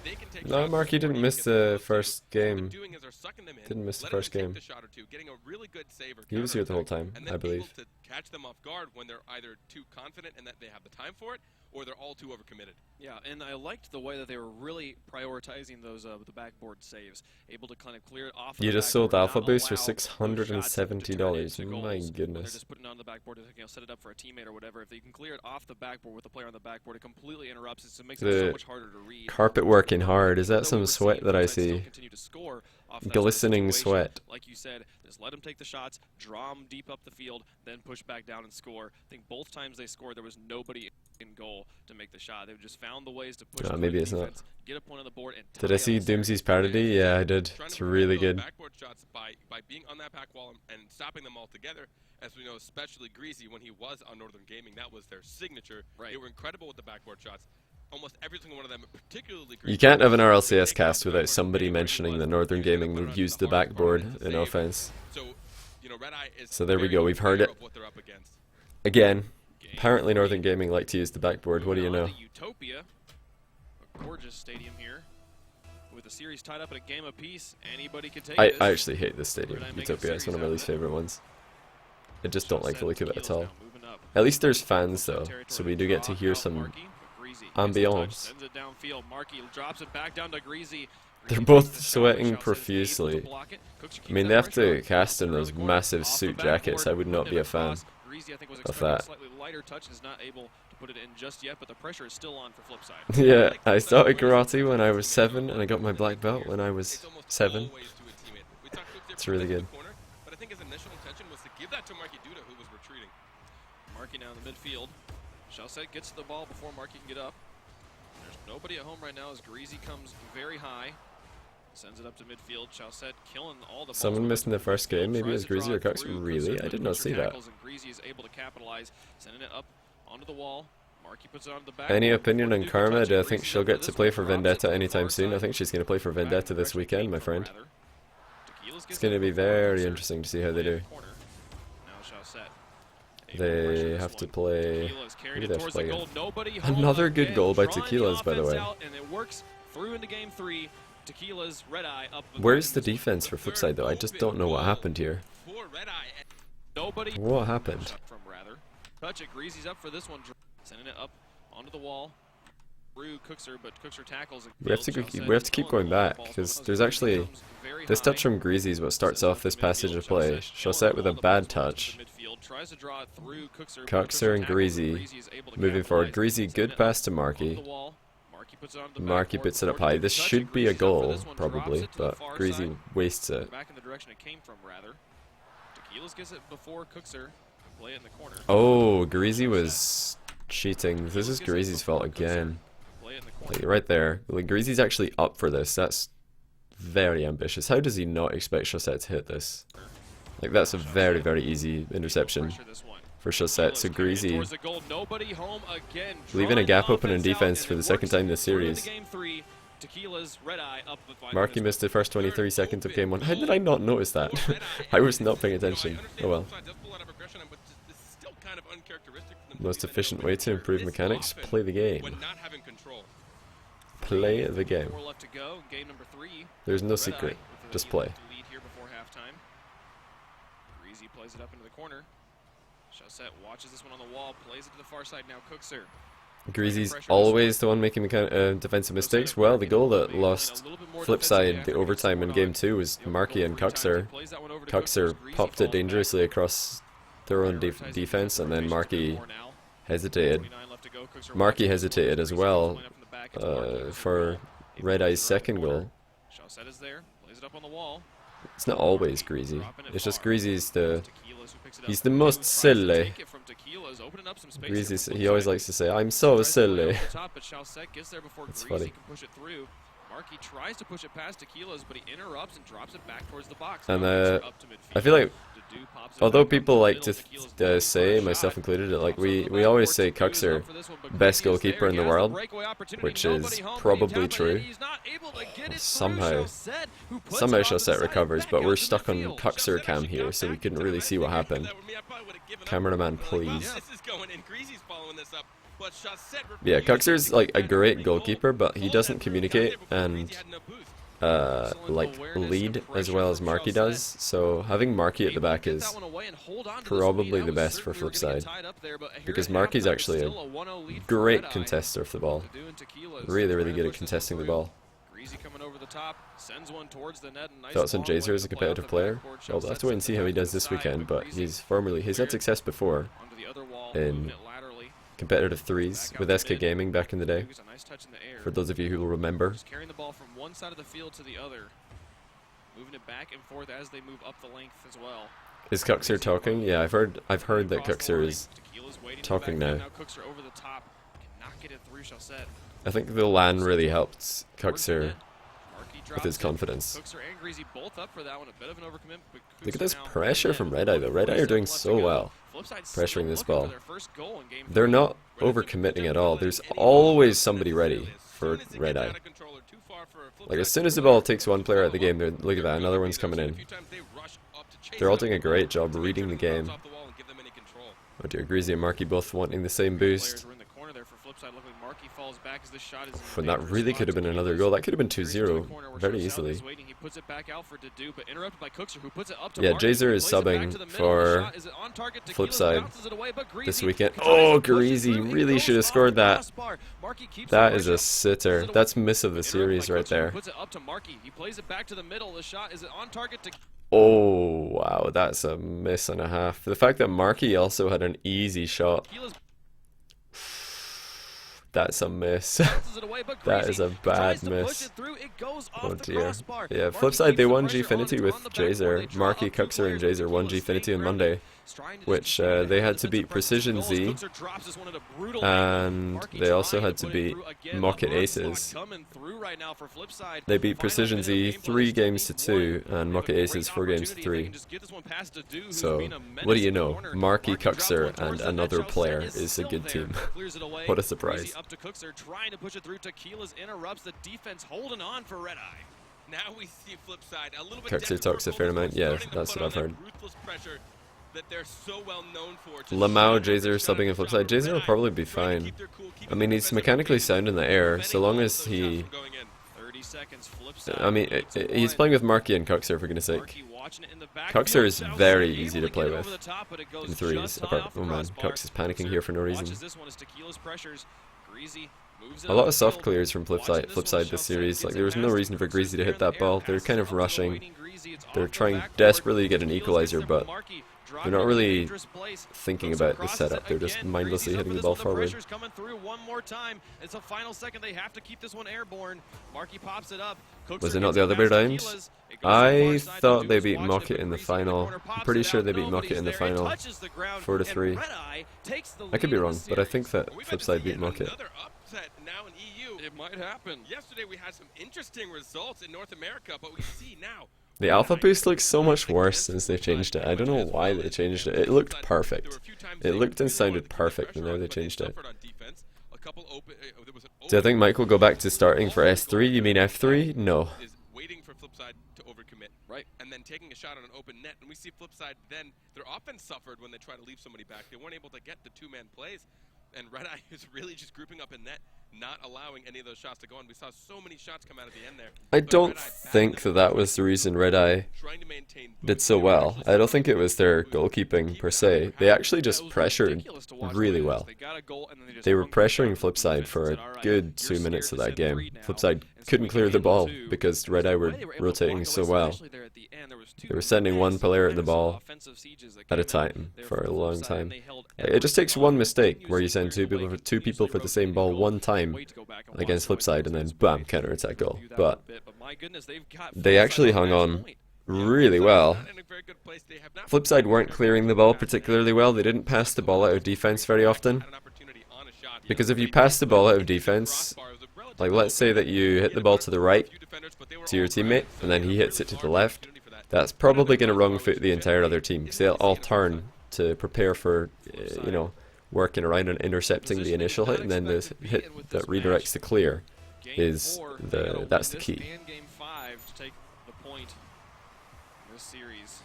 They can take No, shots Marky didn't miss the first game. doing is they're sucking them in, Didn't miss the letting first them take game. the shot or two, getting a really good save or He was here the whole counterattack, time, and then I believe. able to catch them off guard when they're either too confident and that they have the time for it, or they're all too overcommitted. Yeah, and I liked the way that they were really prioritizing those the backboard saves, able to kind of clear it off. You the just sold backboard, Alpha not Boost for allow those shots to turn $670. into My goals. When goodness. they're just putting it on the backboard, set it up for a teammate or whatever. If you can clear it off the backboard with the player on the backboard, it completely interrupts it, so it makes it so much harder to read. Carpet working hard. Is that some sweat that I see? Glistening sweat. Like you said, just let them take the shots, draw them deep up the field, then push back down and score. I think both times they scored, there was nobody in goal to make the shot. They've just found the ways to push. Maybe it's not. Get a point on the board and Did I see Doomsy's parody? Yeah, I did. It's really good. Backboard shots by being on that back wall and stopping them all together. As we know, especially Greasy, when he was on Northern Gaming, that was their signature. Right. They were incredible with the backboard shots. Almost every single one of them, particularly Greasy. You can't have an RLCS cast without somebody mentioning that Northern Gaming would use the backboard in offense. So there we go, we've heard it. Again, apparently Northern Gaming like to use the backboard, what do you know? Utopia, a gorgeous stadium here, with the series tied up in a game apiece. Anybody can take I this. actually hate this stadium, Utopia, it's one of my least favorite ones. I just don't like the look of it at all. At least there's fans though, so we do get to hear some ambiance. They're both sweating profusely. I mean, they have to cast in those massive suit jackets. I would not be a fan of that. Yeah, I started karate when I was 7 and I got my black belt when I was 7. It's really good. But I think his initial intention was to give that to Marky Doodah, who was retreating. Marky now in the midfield. Chalset gets the ball before Marky can get up. There's nobody at home right now as Greasy comes very high. Sends it up to midfield. Chalset killing all the balls. Someone missed in the first game. Maybe it was Greasy or Cox. Really? I did not see that. Greasy is able to capitalize, sending it up onto the wall. Marky puts it on the back. Any opinion on Karma? Do I think she'll get to play for Vendetta anytime soon? I think she's going to play for Vendetta this weekend, my friend. It's going to be very interesting to see how they do. They have to play... Who do they have to play again? Another good goal by Tequila's, by the way. Where's the defense for Flipside, though? I just don't know what happened here. What happened? Touch it. Greasy's up for this one. Sending it up onto the wall. Through Cookser, but Cookser tackles. We have to keep going back because there's actually this touch from Greasy is what starts off this passage of play. Chalset with a bad touch. Cookser and Greasy moving forward. Greasy, good pass to Marky. Marky puts it up high. This should be a goal, probably, but Greasy wastes it. Back in the direction it came from, rather. Tequila's gets it before Cookser. Play it in the corner. Oh, Greasy was cheating. This is Greasy's fault again. Play it in the corner. Like, right there. Like, Greasy's actually up for this. That's very ambitious. How does he not expect Chaussette to hit this? Like, that's a very, very easy interception for Chaussette. So Greasy leaving a gap open in defense for the second time this series. Marky missed the first 23 seconds of game 1. How did I not notice that? I was not paying attention. Oh well. Most efficient way to improve mechanics? Play the game. Play the game. There's no secret. Just play. Greasy plays it up into the corner. Chaussette watches this one on the wall, plays it to the far side now. Cookser. Greasy's always the one making defensive mistakes. Well, the goal that lost Flipside the overtime in game 2 was Marky and Cuxer. Cuxer popped it dangerously across their own defense, and then Marky hesitated. Marky hesitated as well for Red Eye's second goal. Chaussette is there, plays it up on the wall. It's not always Greasy. It's just Greasy's he's the most silly. Greasy, he always likes to say, "I'm so silly." It's funny. Marky tries to push it past Tequila's, but he interrupts and drops it back towards the box. And I feel like, although people like to say, myself included, like we always say Cuxer best goalkeeper in the world, which is probably true. Somehow Chaussette recovers, but we're stuck on Cuxer cam here, so we couldn't really see what happened. Cameraman, please. Yeah, Cuxer's like a great goalkeeper, but he doesn't communicate and like lead as well as Marky does. So having Marky at the back is probably the best for Flipside, because Marky's actually a great contester of the ball. Really, really good at contesting the ball. Thoughts on Jazer as a competitive player? Well, we'll have to wait and see how he does this weekend, but he's had success before in competitive threes with SK Gaming back in the day, for those of you who will remember. Carrying the ball from one side of the field to the other, moving it back and forth as they move up the length as well. Is Cuxer talking? Yeah, I've heard that Cuxer is talking now. I think the LAN really helped Cuxer with his confidence. Look at this pressure from Red Eye though. Red Eye are doing so well pressuring this ball. They're not overcommitting at all. There's always somebody ready for Red Eye. Like, as soon as the ball takes one player out of the game, look at that, another one's coming in. They're all doing a great job reading the game. Oh dear, Greasy and Marky both wanting the same boost. And that really could have been another goal. That could have been 2-0 very easily. Yeah, Jazer is subbing for Flipside this weekend. Oh, Greasy really should have scored that. That is a sitter. That's miss of the series right there. Oh, wow, that's a miss and a half. The fact that Marky also had an easy shot. That's a miss. That is a bad miss. Oh dear. Yeah, Flipside, they won Gfinity with Jazer. Marky, Cuxer, and Jazer won Gfinity on Monday, which they had to beat Precision Z, and they also had to beat Mocket Aces. They beat Precision Z 3 games to 2, and Mocket Aces 4 games to 3. So, what do you know? Marky, Cuxer, and another player is a good team. What a surprise. Up to Cookser, trying to push it through. Tequila's interrupts the defense, holding on for Red Eye. Now we see Flipside a little bit. Cuxer talks a fair amount. Yeah, that's what I've heard. That they're so well known for. Lamau, Jazer subbing in Flipside. Jazer will probably be fine. I mean, he's mechanically sound in the air, so long as he... I mean, he's playing with Marky and Cuxer, for goodness sake. Cuxer is very easy to play with in threes. Oh man, Cux is panicking here for no reason. A lot of soft clears from Flipside this series. Like, there was no reason for Greasy to hit that ball. They're kind of rushing. They're trying desperately to get an equalizer, but They're not really thinking about the setup. They're just mindlessly hitting the ball forward. Coming through one more time. It's a final second. They have to keep this one airborne. Marky pops it up. Was it not the other way around? I thought they beat Mocket in the final. I'm pretty sure they beat Mocket in the final. 4-3. I could be wrong, but I think that Flipside beat Mocket. Another upset now in EU. It might happen. Yesterday we had some interesting results in North America, but we see now. The alpha boost looks so much worse since they changed it. I don't know why they changed it. It looked perfect. It looked and sounded perfect, and now they changed it. Do I think Mike will go back to starting for S3? You mean F3? No. Is waiting for Flipside to overcommit, right, and then taking a shot on an open net. And we see Flipside then their offense suffered when they try to leave somebody back. They weren't able to get the two-man plays, and Red Eye is really just grouping up in net, not allowing any of those shots to go on. We saw so many shots come out at the end there. I don't think that was the reason Red Eye did so well. I don't think it was their goalkeeping per se. They actually just pressured really well. They were pressuring Flipside for a good 2 minutes of that game. Flipside couldn't clear the ball because Red Eye were rotating so well. They were sending one player at the ball at a time for a long time. It just takes one mistake where you send two people for the same ball one time against Flipside, and then bam, counter-attack goal. But they actually hung on really well. Flipside weren't clearing the ball particularly well. They didn't pass the ball out of defense very often. Because if you pass the ball out of defense, like let's say that you hit the ball to the right to your teammate, and then he hits it to the left, that's probably going to wrong foot the entire other team, because they'll all turn to prepare for, you know, working around and intercepting the initial hit, and then the hit that redirects the clear is that's the key. Game 5 to take the point in this series.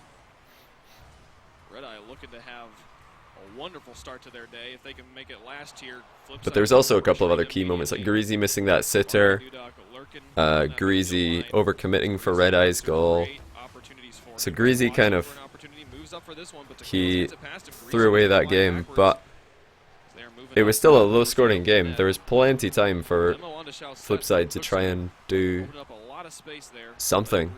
Red Eye looking to have a wonderful start to their day if they can make it last here. But there's also a couple of other key moments, like Greasy missing that sitter, Greasy overcommitting for Red Eye's goal. So Greasy kind of, he threw away that game, but it was still a low-scoring game. There was plenty of time for Flipside to try and do something,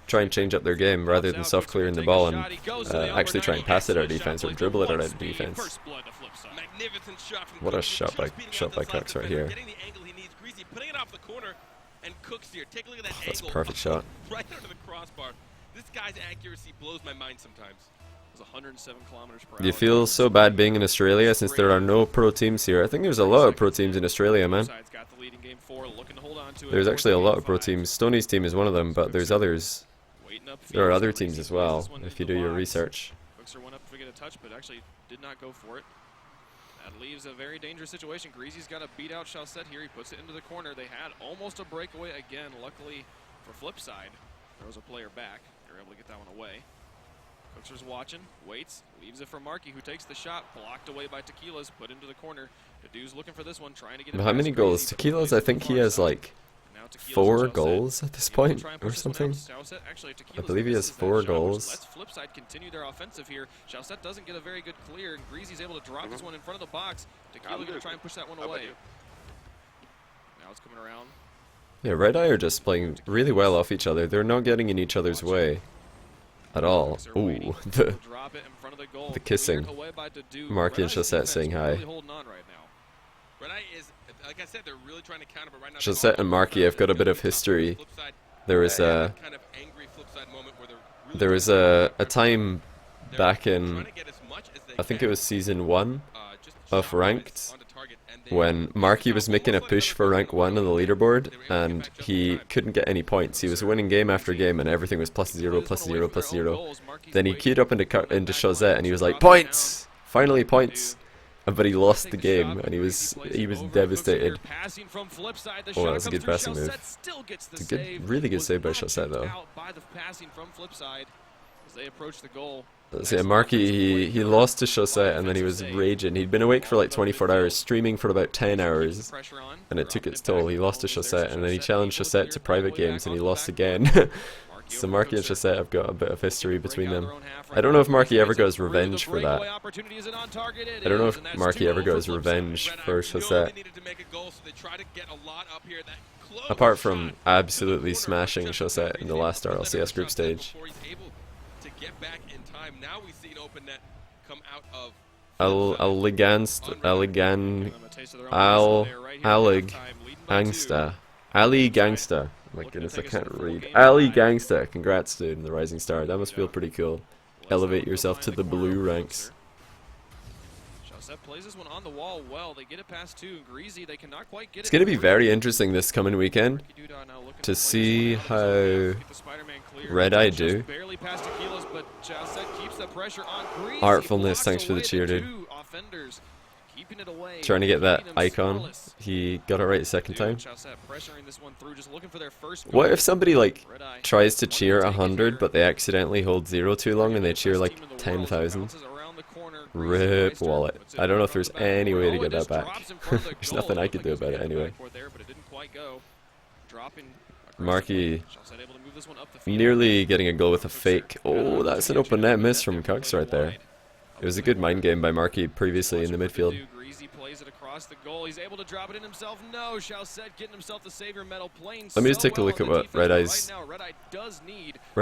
try and change up their game rather than soft-clearing the ball and actually try and pass it out of defense or dribble it out of defense. What a shot by Cox right here. Oh, that's a perfect shot. Right under the crossbar. This guy's accuracy blows my mind sometimes. It was 107 kilometers per hour. Do you feel so bad being in Australia since there are no pro teams here? I think there's a lot of pro teams in Australia, man. There's actually a lot of pro teams. Stoney's team is one of them, but there's others. There are other teams as well, if you do your research. Cookser went up to get a touch, but actually did not go for it. That leaves a very dangerous situation. Greasy's got to beat out Chaussette here. He puts it into the corner. They had almost a breakaway again. Luckily for Flipside, there was a player back. They were able to get that one away. Cookser's watching, waits, leaves it for Marky, who takes the shot, blocked away by Tequila's, put into the corner. Dudu's looking for this one, trying to get it. How many goals? Tequila's, I think he has like 4 goals at this point or something. I believe he has 4 goals. Let's Flipside continue their offensive here. Chaussette doesn't get a very good clear, and Greasy's able to drop this one in front of the box. Tequila going to try and push that one away. Now it's coming around. Yeah, Red Eye are just playing really well off each other. They're not getting in each other's way at all. Ooh, the kissing. Marky and Chaussette saying hi. Chaussette and Marky have got a bit of history. There was a time back in, I think it was season 1 of Ranked, when Marky was making a push for rank 1 on the leaderboard, and he couldn't get any points. He was winning game after game, and everything was +0, +0, +0. Then he queued up into Chaussette, and he was like, points! Finally points! But he lost the game, and he was devastated. Oh, that was a good passing move. It's a good, really good save by Chaussette, though. So yeah, Marky, he lost to Chaussette, and then he was raging. He'd been awake for like 24 hours, streaming for about 10 hours, and it took its toll. He lost to Chaussette, and then he challenged Chaussette to private games, and he lost again. So Marky and Chaussette have got a bit of history between them. I don't know if Marky ever goes revenge for that. I don't know if Marky ever goes revenge for Chaussette. Apart from absolutely smashing Chaussette in the last RLCS group stage. get back in time. Now we see an open net come out of Gangsta. Ali Gangsta. My goodness, I can't read. Ali Gangsta. Congrats, dude, in the Rising Star. That must feel pretty cool. Elevate yourself to the blue ranks. Plays this one on the wall well. They get it past two. Greasy, they cannot quite get it. It's going to be very interesting this coming weekend to see how Red Eye do. Artfulness, thanks for the cheer, dude. Trying to get that icon. He got it right the second time. What if somebody like tries to cheer 100 but they accidentally hold 0 too long and they cheer like 10,000? Rip wallet. I don't know if there's any way to get that back. There's nothing I could do about it anyway. Marky nearly getting a goal with a fake. Oh, that's an open net miss from Cux right there. It was a good mind game by Marky previously in the midfield. Let me just take a look at what Red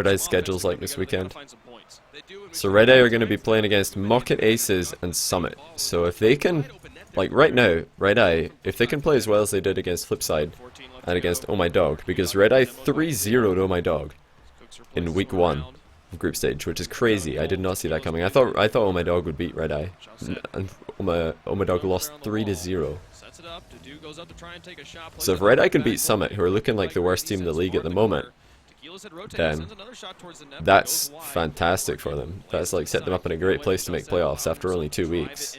Eye's schedule's like this weekend. So Red Eye are going to be playing against Mocket Aces and Summit. So if they can, like right now, Red Eye, if they can play as well as they did against Flipside and against Oh My Dog, because Red Eye 3-0'd Oh My Dog in week 1 of group stage, which is crazy. I did not see that coming. I thought Oh My Dog would beat Red Eye, and Oh My Dog lost 3-0. So if Red Eye can beat Summit, who are looking like the worst team in the league at the moment, then that's fantastic for them. That's like set them up in a great place to make playoffs after only 2 weeks.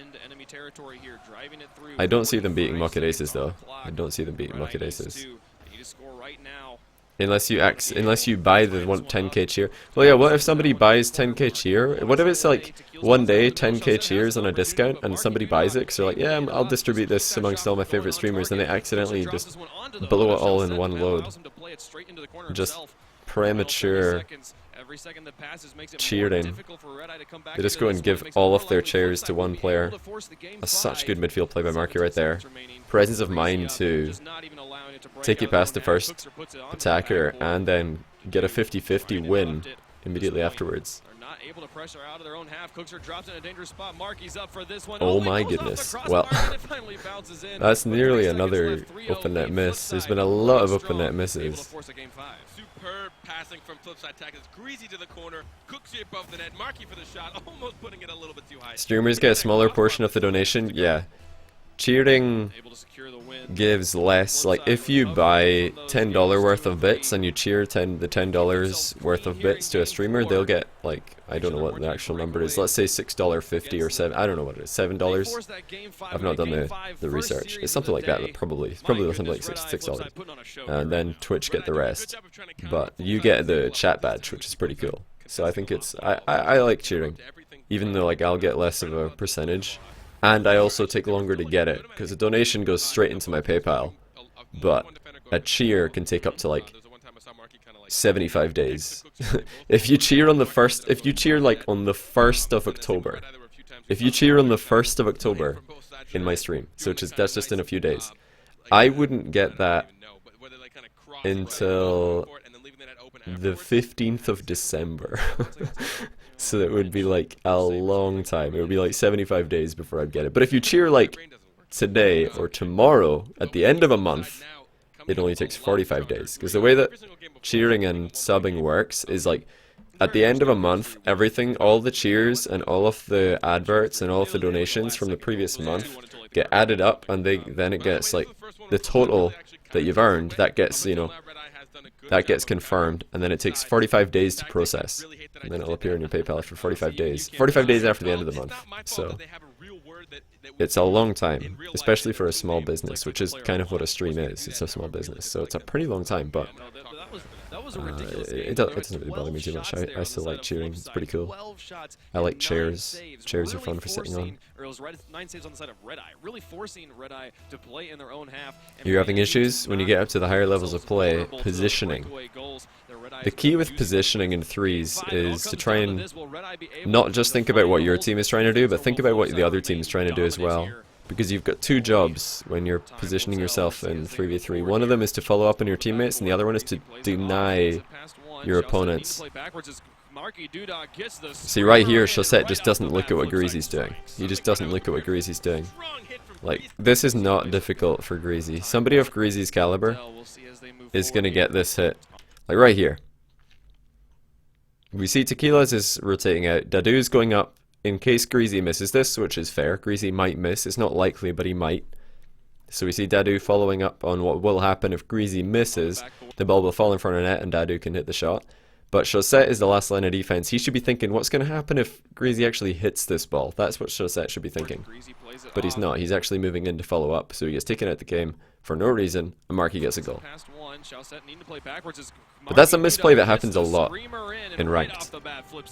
I don't see them beating Mocket Aces though. I don't see them beating Mocket Aces. Unless you buy the 10k cheer. Well, yeah, what if somebody buys 10k cheer? What if it's like one day 10k cheers on a discount and somebody buys it because they're like, yeah, I'll distribute this amongst all my favorite streamers, and they accidentally just blow it all in one load. Just premature cheering. They just go and give all of their chairs to one player. That's such good midfield play by Marky right there. Presence of mind to take it past the first attacker and then get a 50-50 win immediately afterwards. Oh my goodness. Well, that's nearly another open net miss. There's been a lot of open net misses. Superb passing from Flipside Tactics. Greasy to the corner. Cooksy above the net. Marky for the shot. Almost putting it a little bit too high. Streamers get a smaller portion of the donation. Yeah. Cheering gives less. Like if you buy $10 worth of bits and you cheer the $10 worth of bits to a streamer, they'll get like, I don't know what the actual number is. Let's say $6.50 or $7. I don't know what it is. $7. I've not done the research. It's something like that. It's probably something like $6. And then Twitch get the rest. But you get the chat badge, which is pretty cool. So I think it's I like cheering, even though like I'll get less of a percentage. And I also take longer to get it, because a donation goes straight into my PayPal, but a cheer can take up to like 75 days. If you cheer like on the 1st of October, in my stream, so that's just in a few days, I wouldn't get that until the 15th of December. So it would be like a long time. It would be like 75 days before I'd get it. But if you cheer like today or tomorrow at the end of a month, it only takes 45 days. Because the way that cheering and subbing works is like at the end of a month, everything, all the cheers and all of the adverts and all of the donations from the previous month get added up, and then it gets like the total that you've earned, that gets, you know, that gets confirmed, and then it takes 45 days to process, and then it'll appear in your PayPal after 45 days. 45 days after the end of the month. So it's a long time, especially for a small business, which is kind of what a stream is. It's a small business, so it's a pretty long time, but it doesn't really bother me too much. I still like cheering. It's pretty cool. I like chairs. Chairs are fun for sitting on. You're having issues when you get up to the higher levels of play. Positioning. The key with positioning in threes is to try and not just think about what your team is trying to do, but think about what the other team is trying to do as well. Because you've got two jobs when you're positioning yourself in 3v3. One of them is to follow up on your teammates, and the other one is to deny your opponents See, right here, Chaussette just doesn't look at what Greasy's doing. He just doesn't look at what Greasy's doing. Like, this is not difficult for Greasy. Somebody of Greasy's caliber is going to get this hit. Like, right here. We see Tequila's is rotating out. Dadu's going up in case Greasy misses this, which is fair. Greasy might miss. It's not likely, but he might. So we see Dadu following up on what will happen if Greasy misses. The ball will fall in front of net and Dadu can hit the shot. But Chaussette is the last line of defense. He should be thinking, what's going to happen if Greasy actually hits this ball? That's what Chaussette should be thinking. But he's not. He's actually moving in to follow up. So he gets taken out the game for no reason, and Marky gets a goal. But that's a misplay that happens a lot in ranked.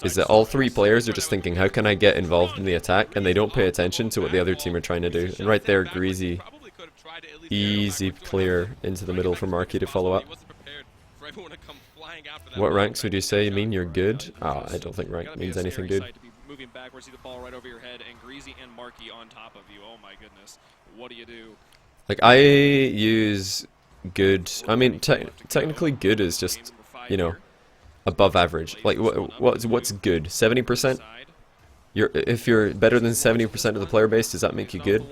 Is that all three players are just thinking, how can I get involved in the attack? And they don't pay attention to what the other team are trying to do. And right there, Greasy, easy clear into the middle for Marky to follow up. What ranks would you say? You mean you're good? I don't think rank means anything good. Moving backwards, see the ball right over your head, and Greasy and Marky on top of you. Oh my goodness, what do you do? Like, I use good. I mean, technically good is just, you know, above average. Like, what's good? 70%? If you're better than 70% of the player base, does that make you good?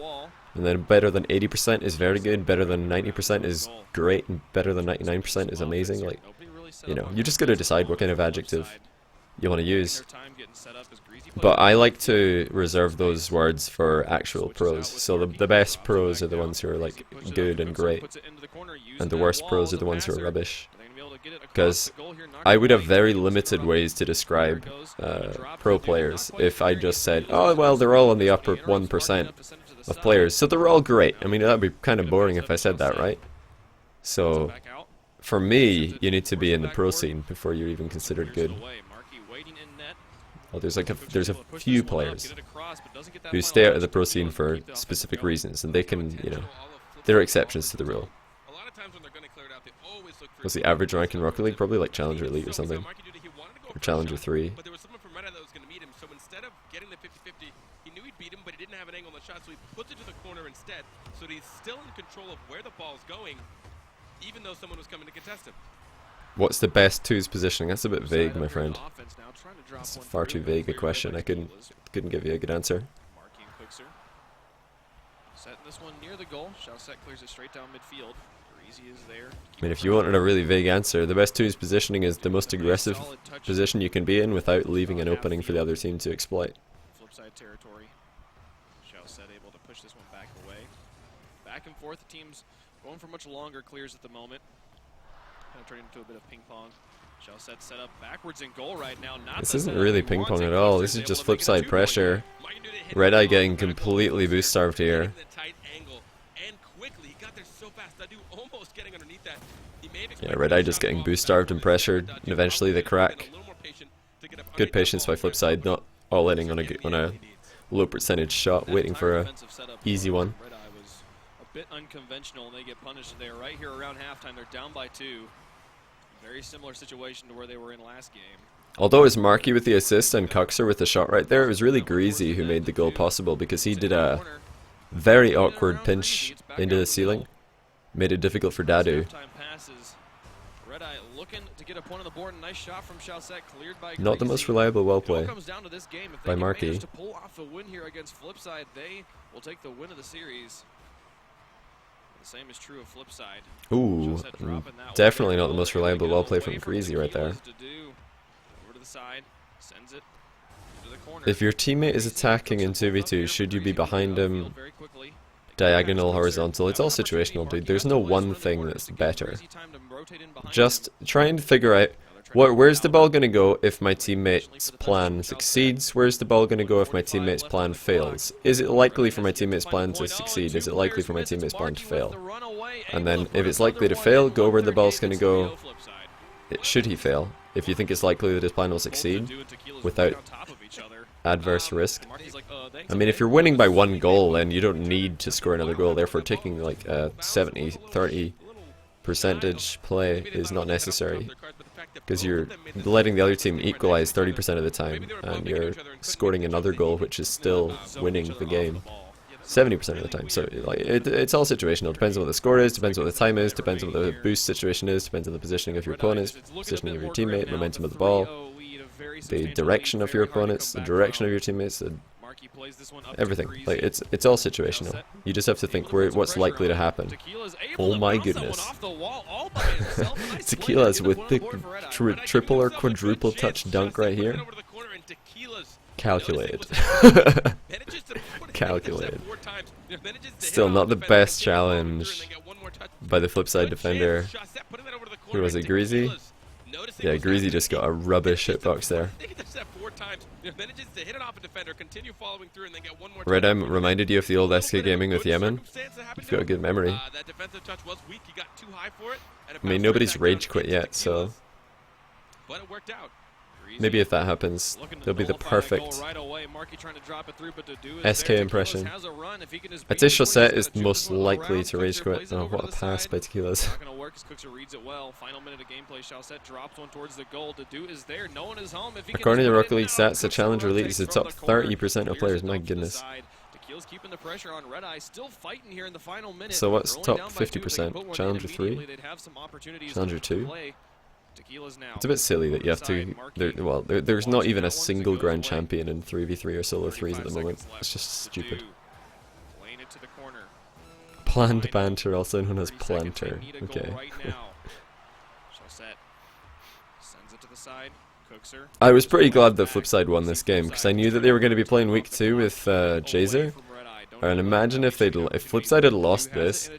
And then better than 80% is very good. Better than 90% is great, and better than 99% is amazing. Like, you know, you just gotta decide what kind of adjective you want to use. But I like to reserve those words for actual pros. So the best pros are the ones who are like good and great, and the worst pros are the ones who are rubbish. Because I would have very limited ways to describe pro players if I just said, oh well, they're all in the upper 1% of players, so they're all great. I mean, that'd be kind of boring if I said that, right? So for me, you need to be in the pro scene before you're even considered good. Well, there's a few players who stay out of the pro scene for specific reasons, and they can, you know, there are exceptions to the rule. What's the average rank in Rocket League? Probably like Challenger Elite or something, or Challenger 3. But there was someone from Red Eye that was going to meet him, so instead of getting the 50-50, he knew he'd beat him, but he didn't have an angle on the shot, so he puts it to the corner instead, so that he's still in control of where the ball's going, even though someone was coming to contest him. What's the best twos positioning? That's a bit vague, my friend. It's far too vague a question. I couldn't give you a good answer. Setting this one near the goal. Chaussette clears it straight down midfield. Greasy is there. I mean, if you wanted a really vague answer, the best twos positioning is the most aggressive position you can be in without leaving an opening for the other team to exploit. Flipside territory. Chaussette able to push this one back away. Back and forth. The team's going for much longer clears at the moment. Kind of turning into a bit of ping pong. Chaussette set up backwards in goal right now. This isn't really ping pong at all. This is just flipside pressure. Red Eye getting completely boost starved here. Yeah, Red Eye just getting boost starved and pressured, and eventually they crack. Good patience by Flipside, not all in on a low percentage shot, waiting for a easy one. Red Eye was a bit unconventional, and they get punished there. Right here around halftime, they're down by 2. Very similar situation to where they were in last game. Although it was Marky with the assist and Cuxer with the shot right there, it was really Greasy who made the goal possible, because he did a very awkward pinch into the ceiling. Made it difficult for Dadu. Not the most reliable well play by Marky. To pull off the win here against Flipside, they will take the win of the series. The same is true of Flipside. Ooh, definitely not the most reliable well play from Greasy right there. If your teammate is attacking in 2v2, should you be behind him? Diagonal, horizontal, it's all situational, dude. There's no one thing that's better. Just try and figure out where's the ball going to go if my teammate's plan succeeds? Where's the ball going to go if my teammate's plan fails? Is it likely for my teammate's plan to succeed? Is it likely for my teammate's plan to fail? And then if it's likely to fail, go where the ball's going to go. Should he fail? If you think it's likely that his plan will succeed without adverse risk. I mean, if you're winning by 1 goal, then you don't need to score another goal. Therefore, taking like a 70-30 percentage play is not necessary, because you're letting the other team equalize 30% of the time, and you're scoring another goal, which is still winning the game 70% of the time. So like, it's all situational. Depends on what the score is, depends on what the time is, depends on what the boost situation is, depends on the positioning of your opponent, positioning of your teammate, momentum of the ball. very the substantial direction lead, of your very hard to opponents, come the back direction from. of your teammates, Markey plays this one up to everything. Greasy. Like it's all situational. You just have to think what's likely to happen. Tequila's able Oh to my bounce that one goodness. off the wall all by himself. A nice play Tequila's to get with one the on board for Red Eye. triple or Red Eye giving quadruple himself a good touch chance. dunk right Just here. put it over the corner and Tequila's Calculated. manages to put it Calculated. 4 times. Manages to Still hit not off the defender, best continue following through, and challenge then get one more touch. by the Flipside Good defender. chance. Shot set, putting that over the Who corner, was it, and Greasy? Tequila's noticing Yeah, what's Greasy happening. just got a rubbish hitbox there. They get that 4 times. Manages to hit it off a defender, continue following through, and then get one more Red touch. Eye reminded you of the old Little SK bit of a Gaming with good Yemen. circumstance that happened You've to got a him. good memory. That defensive touch was weak. He got too high for it. And it I mean, bounced nobody's right back rage down quit into yet, so Tequila's. But it worked out. maybe if that happens, they'll be the perfect SK impression. I'd say Chaussette is most likely to rage quit. Oh, what a pass by Tequila's. According to the Rocket League stats, the Challenger Elite is the top 30% of players. My goodness. Keeping the pressure on Red Eye, still fighting here in the final minute. So what's They're top only down by 2. They 50%? put one in Challenger 3? immediately, they'd have some opportunities Challenger to 2? play. Tequila's now. It's a bit silly that you have to. There's not even a single grand champion in 3v3 or solo 3s at the moment. It's just stupid. Playing it to the corner. Planned banter, also known as planter. Okay. Chaussette sends it to the side. Cookser. I was pretty glad that Flipside won this game because I knew that they were going to be playing week 2 with Jazer. And imagine if Flipside had lost this,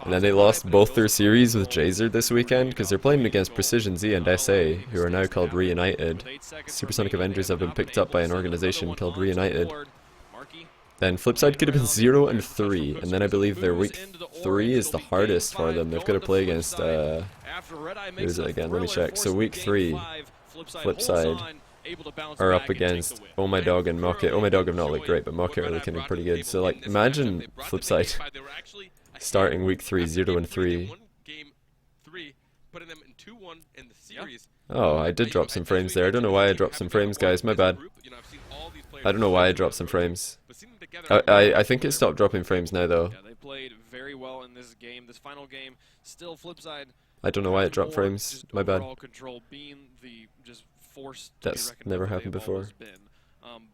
and then they lost both their series with Jazer this weekend because they're playing against Precision Z and SA, who are now called Reunited. Supersonic Avengers have been picked up by an organization called Reunited. Then Flipside could have been 0 and 3, and then I believe their week 3 is the hardest for them. They've got to play against who is it again? Let me check. So week 3, Flipside are up against Oh My Dog and Mocket. Oh My Dog have not looked great, but Mocket are looking pretty good. So like, imagine Flipside starting week 3 0 and 3. Oh, I did drop some frames there. I don't know why I dropped some frames, guys. My bad. I don't know why I dropped some frames. I think it stopped dropping frames now though. Yeah, they played very well in this game. This final game, still Flipside. I don't know why it dropped frames. My bad. Control being the just force That's never happened before.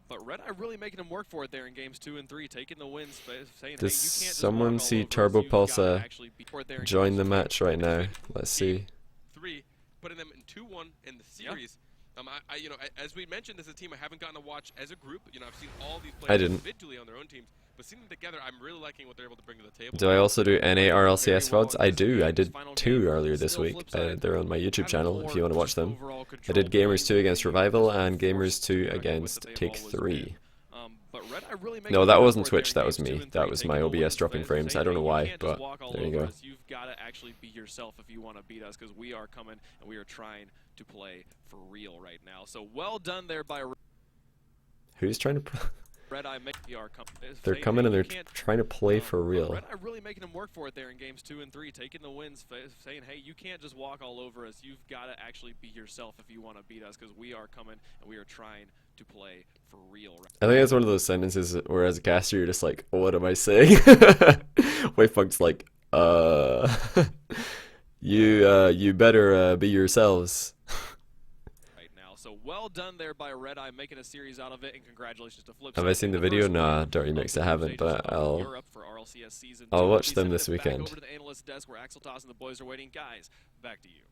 But Red Eye really making them work for it there in games 2 and 3, taking the wins, saying, Does hey, you can't just someone walk all see over us. Turbo You've gotta Pulsar actually be for it there in join games the 2 match right now? Let's see. 3, putting them in 2-1 in the series. As we mentioned, this is a team I haven't gotten to watch as a group. I've seen all these players individually on their own teams, but seeing them together, I'm really liking what they're able to bring to the table. Do I also do NA RLCS VODs? I do. I did 2 earlier this week. They're on my YouTube channel if you want to watch them. I did Gamers 2 against Revival and Gamers 2 against Take 3. No, that wasn't Twitch, that was me. That was my OBS dropping frames. I don't know why, but there you go. You've got to actually be yourself if you want to beat us, because we are coming and we are trying to play for real right now. So well done there by Who's trying to... Red Eye. They're coming and they're trying to play for real. Red Eye really making them work for it there in games 2 and 3, taking the wins, saying, hey, you can't just walk all over us. You've got to actually be yourself if you want to beat us, because we are coming and we are trying to play for real. I think it's one of those sentences where as a caster you're just like, what am I saying? Wavepunk's like, you better be yourselves. So well done there by Red Eye, making a series out of it, and congratulations to Flipside. Have I seen the video? Nah, Dirty Mix I haven't, but I'll watch them this weekend. Over to the analyst desk where Axel Toss and the boys are waiting. Guys, back to you.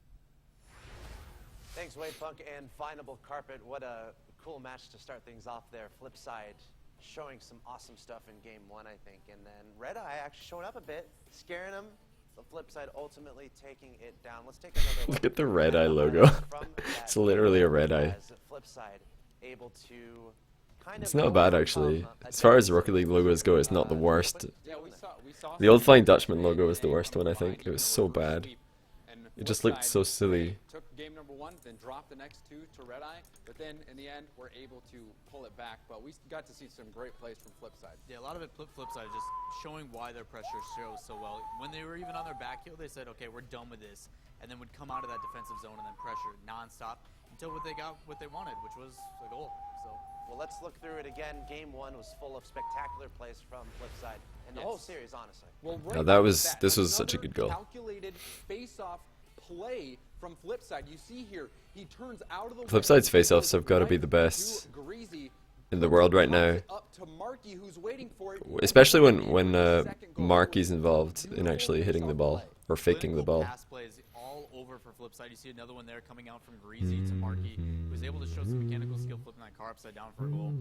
Thanks, Wavepunk and Findable Carpet. What a cool match to start things off there. Flipside showing some awesome stuff in game 1, I think, and then Red Eye actually showing up a bit, scaring them. The Flipside ultimately taking it down. Let's take another look. Look at the Red Eye logo. It's literally a Red Eye. Flipside able to kind It's of not bad actually. As far as Rocket League logos go, it's not the worst. The old Flying Dutchman logo was the worst one, I think. It was so bad. It just looked so silly. Took game number 1, then dropped the next 2 to Red Eye, but then in the end we're able to pull it back. But we got to see some great plays from Flipside. Yeah, a lot of it Flipside just showing why their pressure shows so well. When they were even on their back heel, they said, okay, we're done with this, and then would come out of that defensive zone and then pressure nonstop until what they wanted, which was a goal. So. Well, let's look through it again. Game 1 was full of spectacular plays from Flipside, and the whole series, honestly. Well, This was such a good goal. Calculated face-off play from Flipside. You see here, he turns out of the Flipside's face-offs have got to be the best in the world right now. Especially when Marky's involved in actually hitting the ball or faking the ball. Pass plays all over for Flipside. You see another one there coming out from Greasy to Marky, who was able to show some mechanical skill flipping that car upside down for a goal.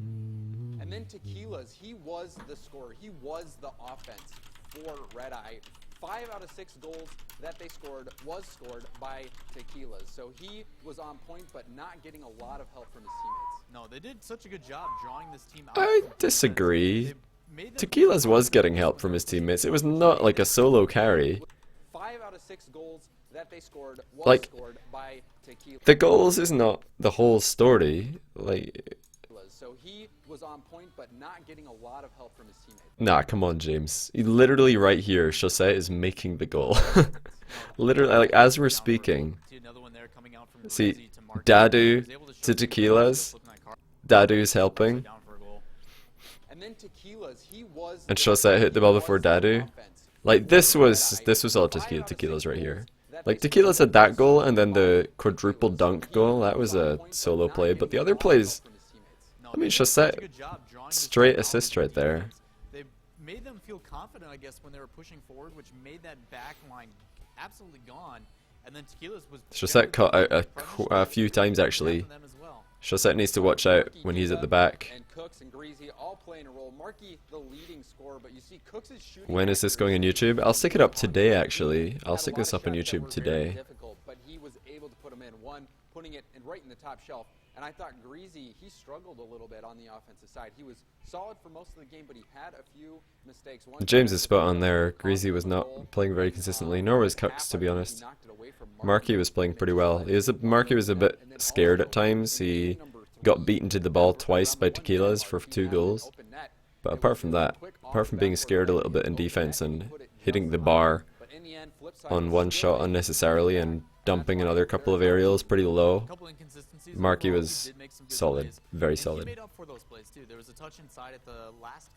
And then Tequila's, he was the scorer. He was the offense for Red Eye. 5 out of 6 goals that they scored was scored by Tequila's. So he was on point, but not getting a lot of help from his teammates. No, they did such a good job drawing this team out. I disagree. Tequila's was getting help from his teammates. It was not like a solo carry. 5 out of 6 goals that they scored was Like, scored by Tequila. the goals is not the whole story. Like, So he was on point, but not getting a lot of help from his teammates. nah, come on, James. Literally right here, Chaussette is making the goal. Literally, like, as we're speaking. See another one there coming out from See, Greasy to Marky. Dadu He was able to show to some Tequila's. flipping that car Dadu's helping. down for a goal. And then Tequila's, he was And the Chaussette hit the ball before was the Dadu. offense. Like, this was all Tequila's right here. Like, Tequila's had that goal, and then the quadruple dunk goal, that was a solo play, but the other plays, No, I mean, they did such a Chaussette, good job drawing this straight team out assist from right there. defense. They made them feel confident, I guess, when they were pushing forward, which made that back line absolutely gone. And then Tequila's was Chaussette caught out a few times, actually. them as well. Chaussette needs to watch out when he's at the back. And Cooks and Greasy all playing a role. Marky, the leading scorer, but you see Cooks is shooting. When is this going on YouTube? I'll stick it up today, actually. I'll stick this up on YouTube today. Difficult, but he was able to put them in. One, putting it right in the top shelf. And I thought Greasy, he struggled a little bit on the offensive side. He was solid for most of the game, but he had a few mistakes. One James is spot on there. Greasy was not playing very consistently, nor was Cooks, to be honest. Marky was playing pretty well. Marky was a bit scared at times. He got beaten to the ball twice by Tequila's for 2 goals. But apart from that, apart from being scared a little bit in defense and hitting the bar on one shot unnecessarily and dumping another couple of aerials pretty low, Couple inconsistencies. Marky Overall, was he did make some good solid, plays. very And solid. He made up for those plays too. There was a touch inside at the last.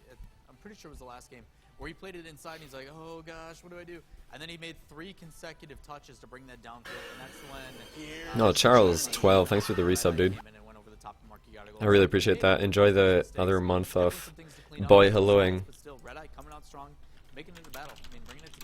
I'm pretty sure it was the last game where he played it inside and he's like, "Oh gosh, what do I do?" And then he made 3 consecutive touches to bring that downfield, and that's when. No, Charles 12. Thanks for the resub, dude. came in and went over the top of Marky, got a goal. I really So appreciate he that. made Enjoy the mistakes. other month Definitely of some things to clean up. boy helloing. But still, Red Eye coming out strong, making it a battle. I mean, bringing it to game.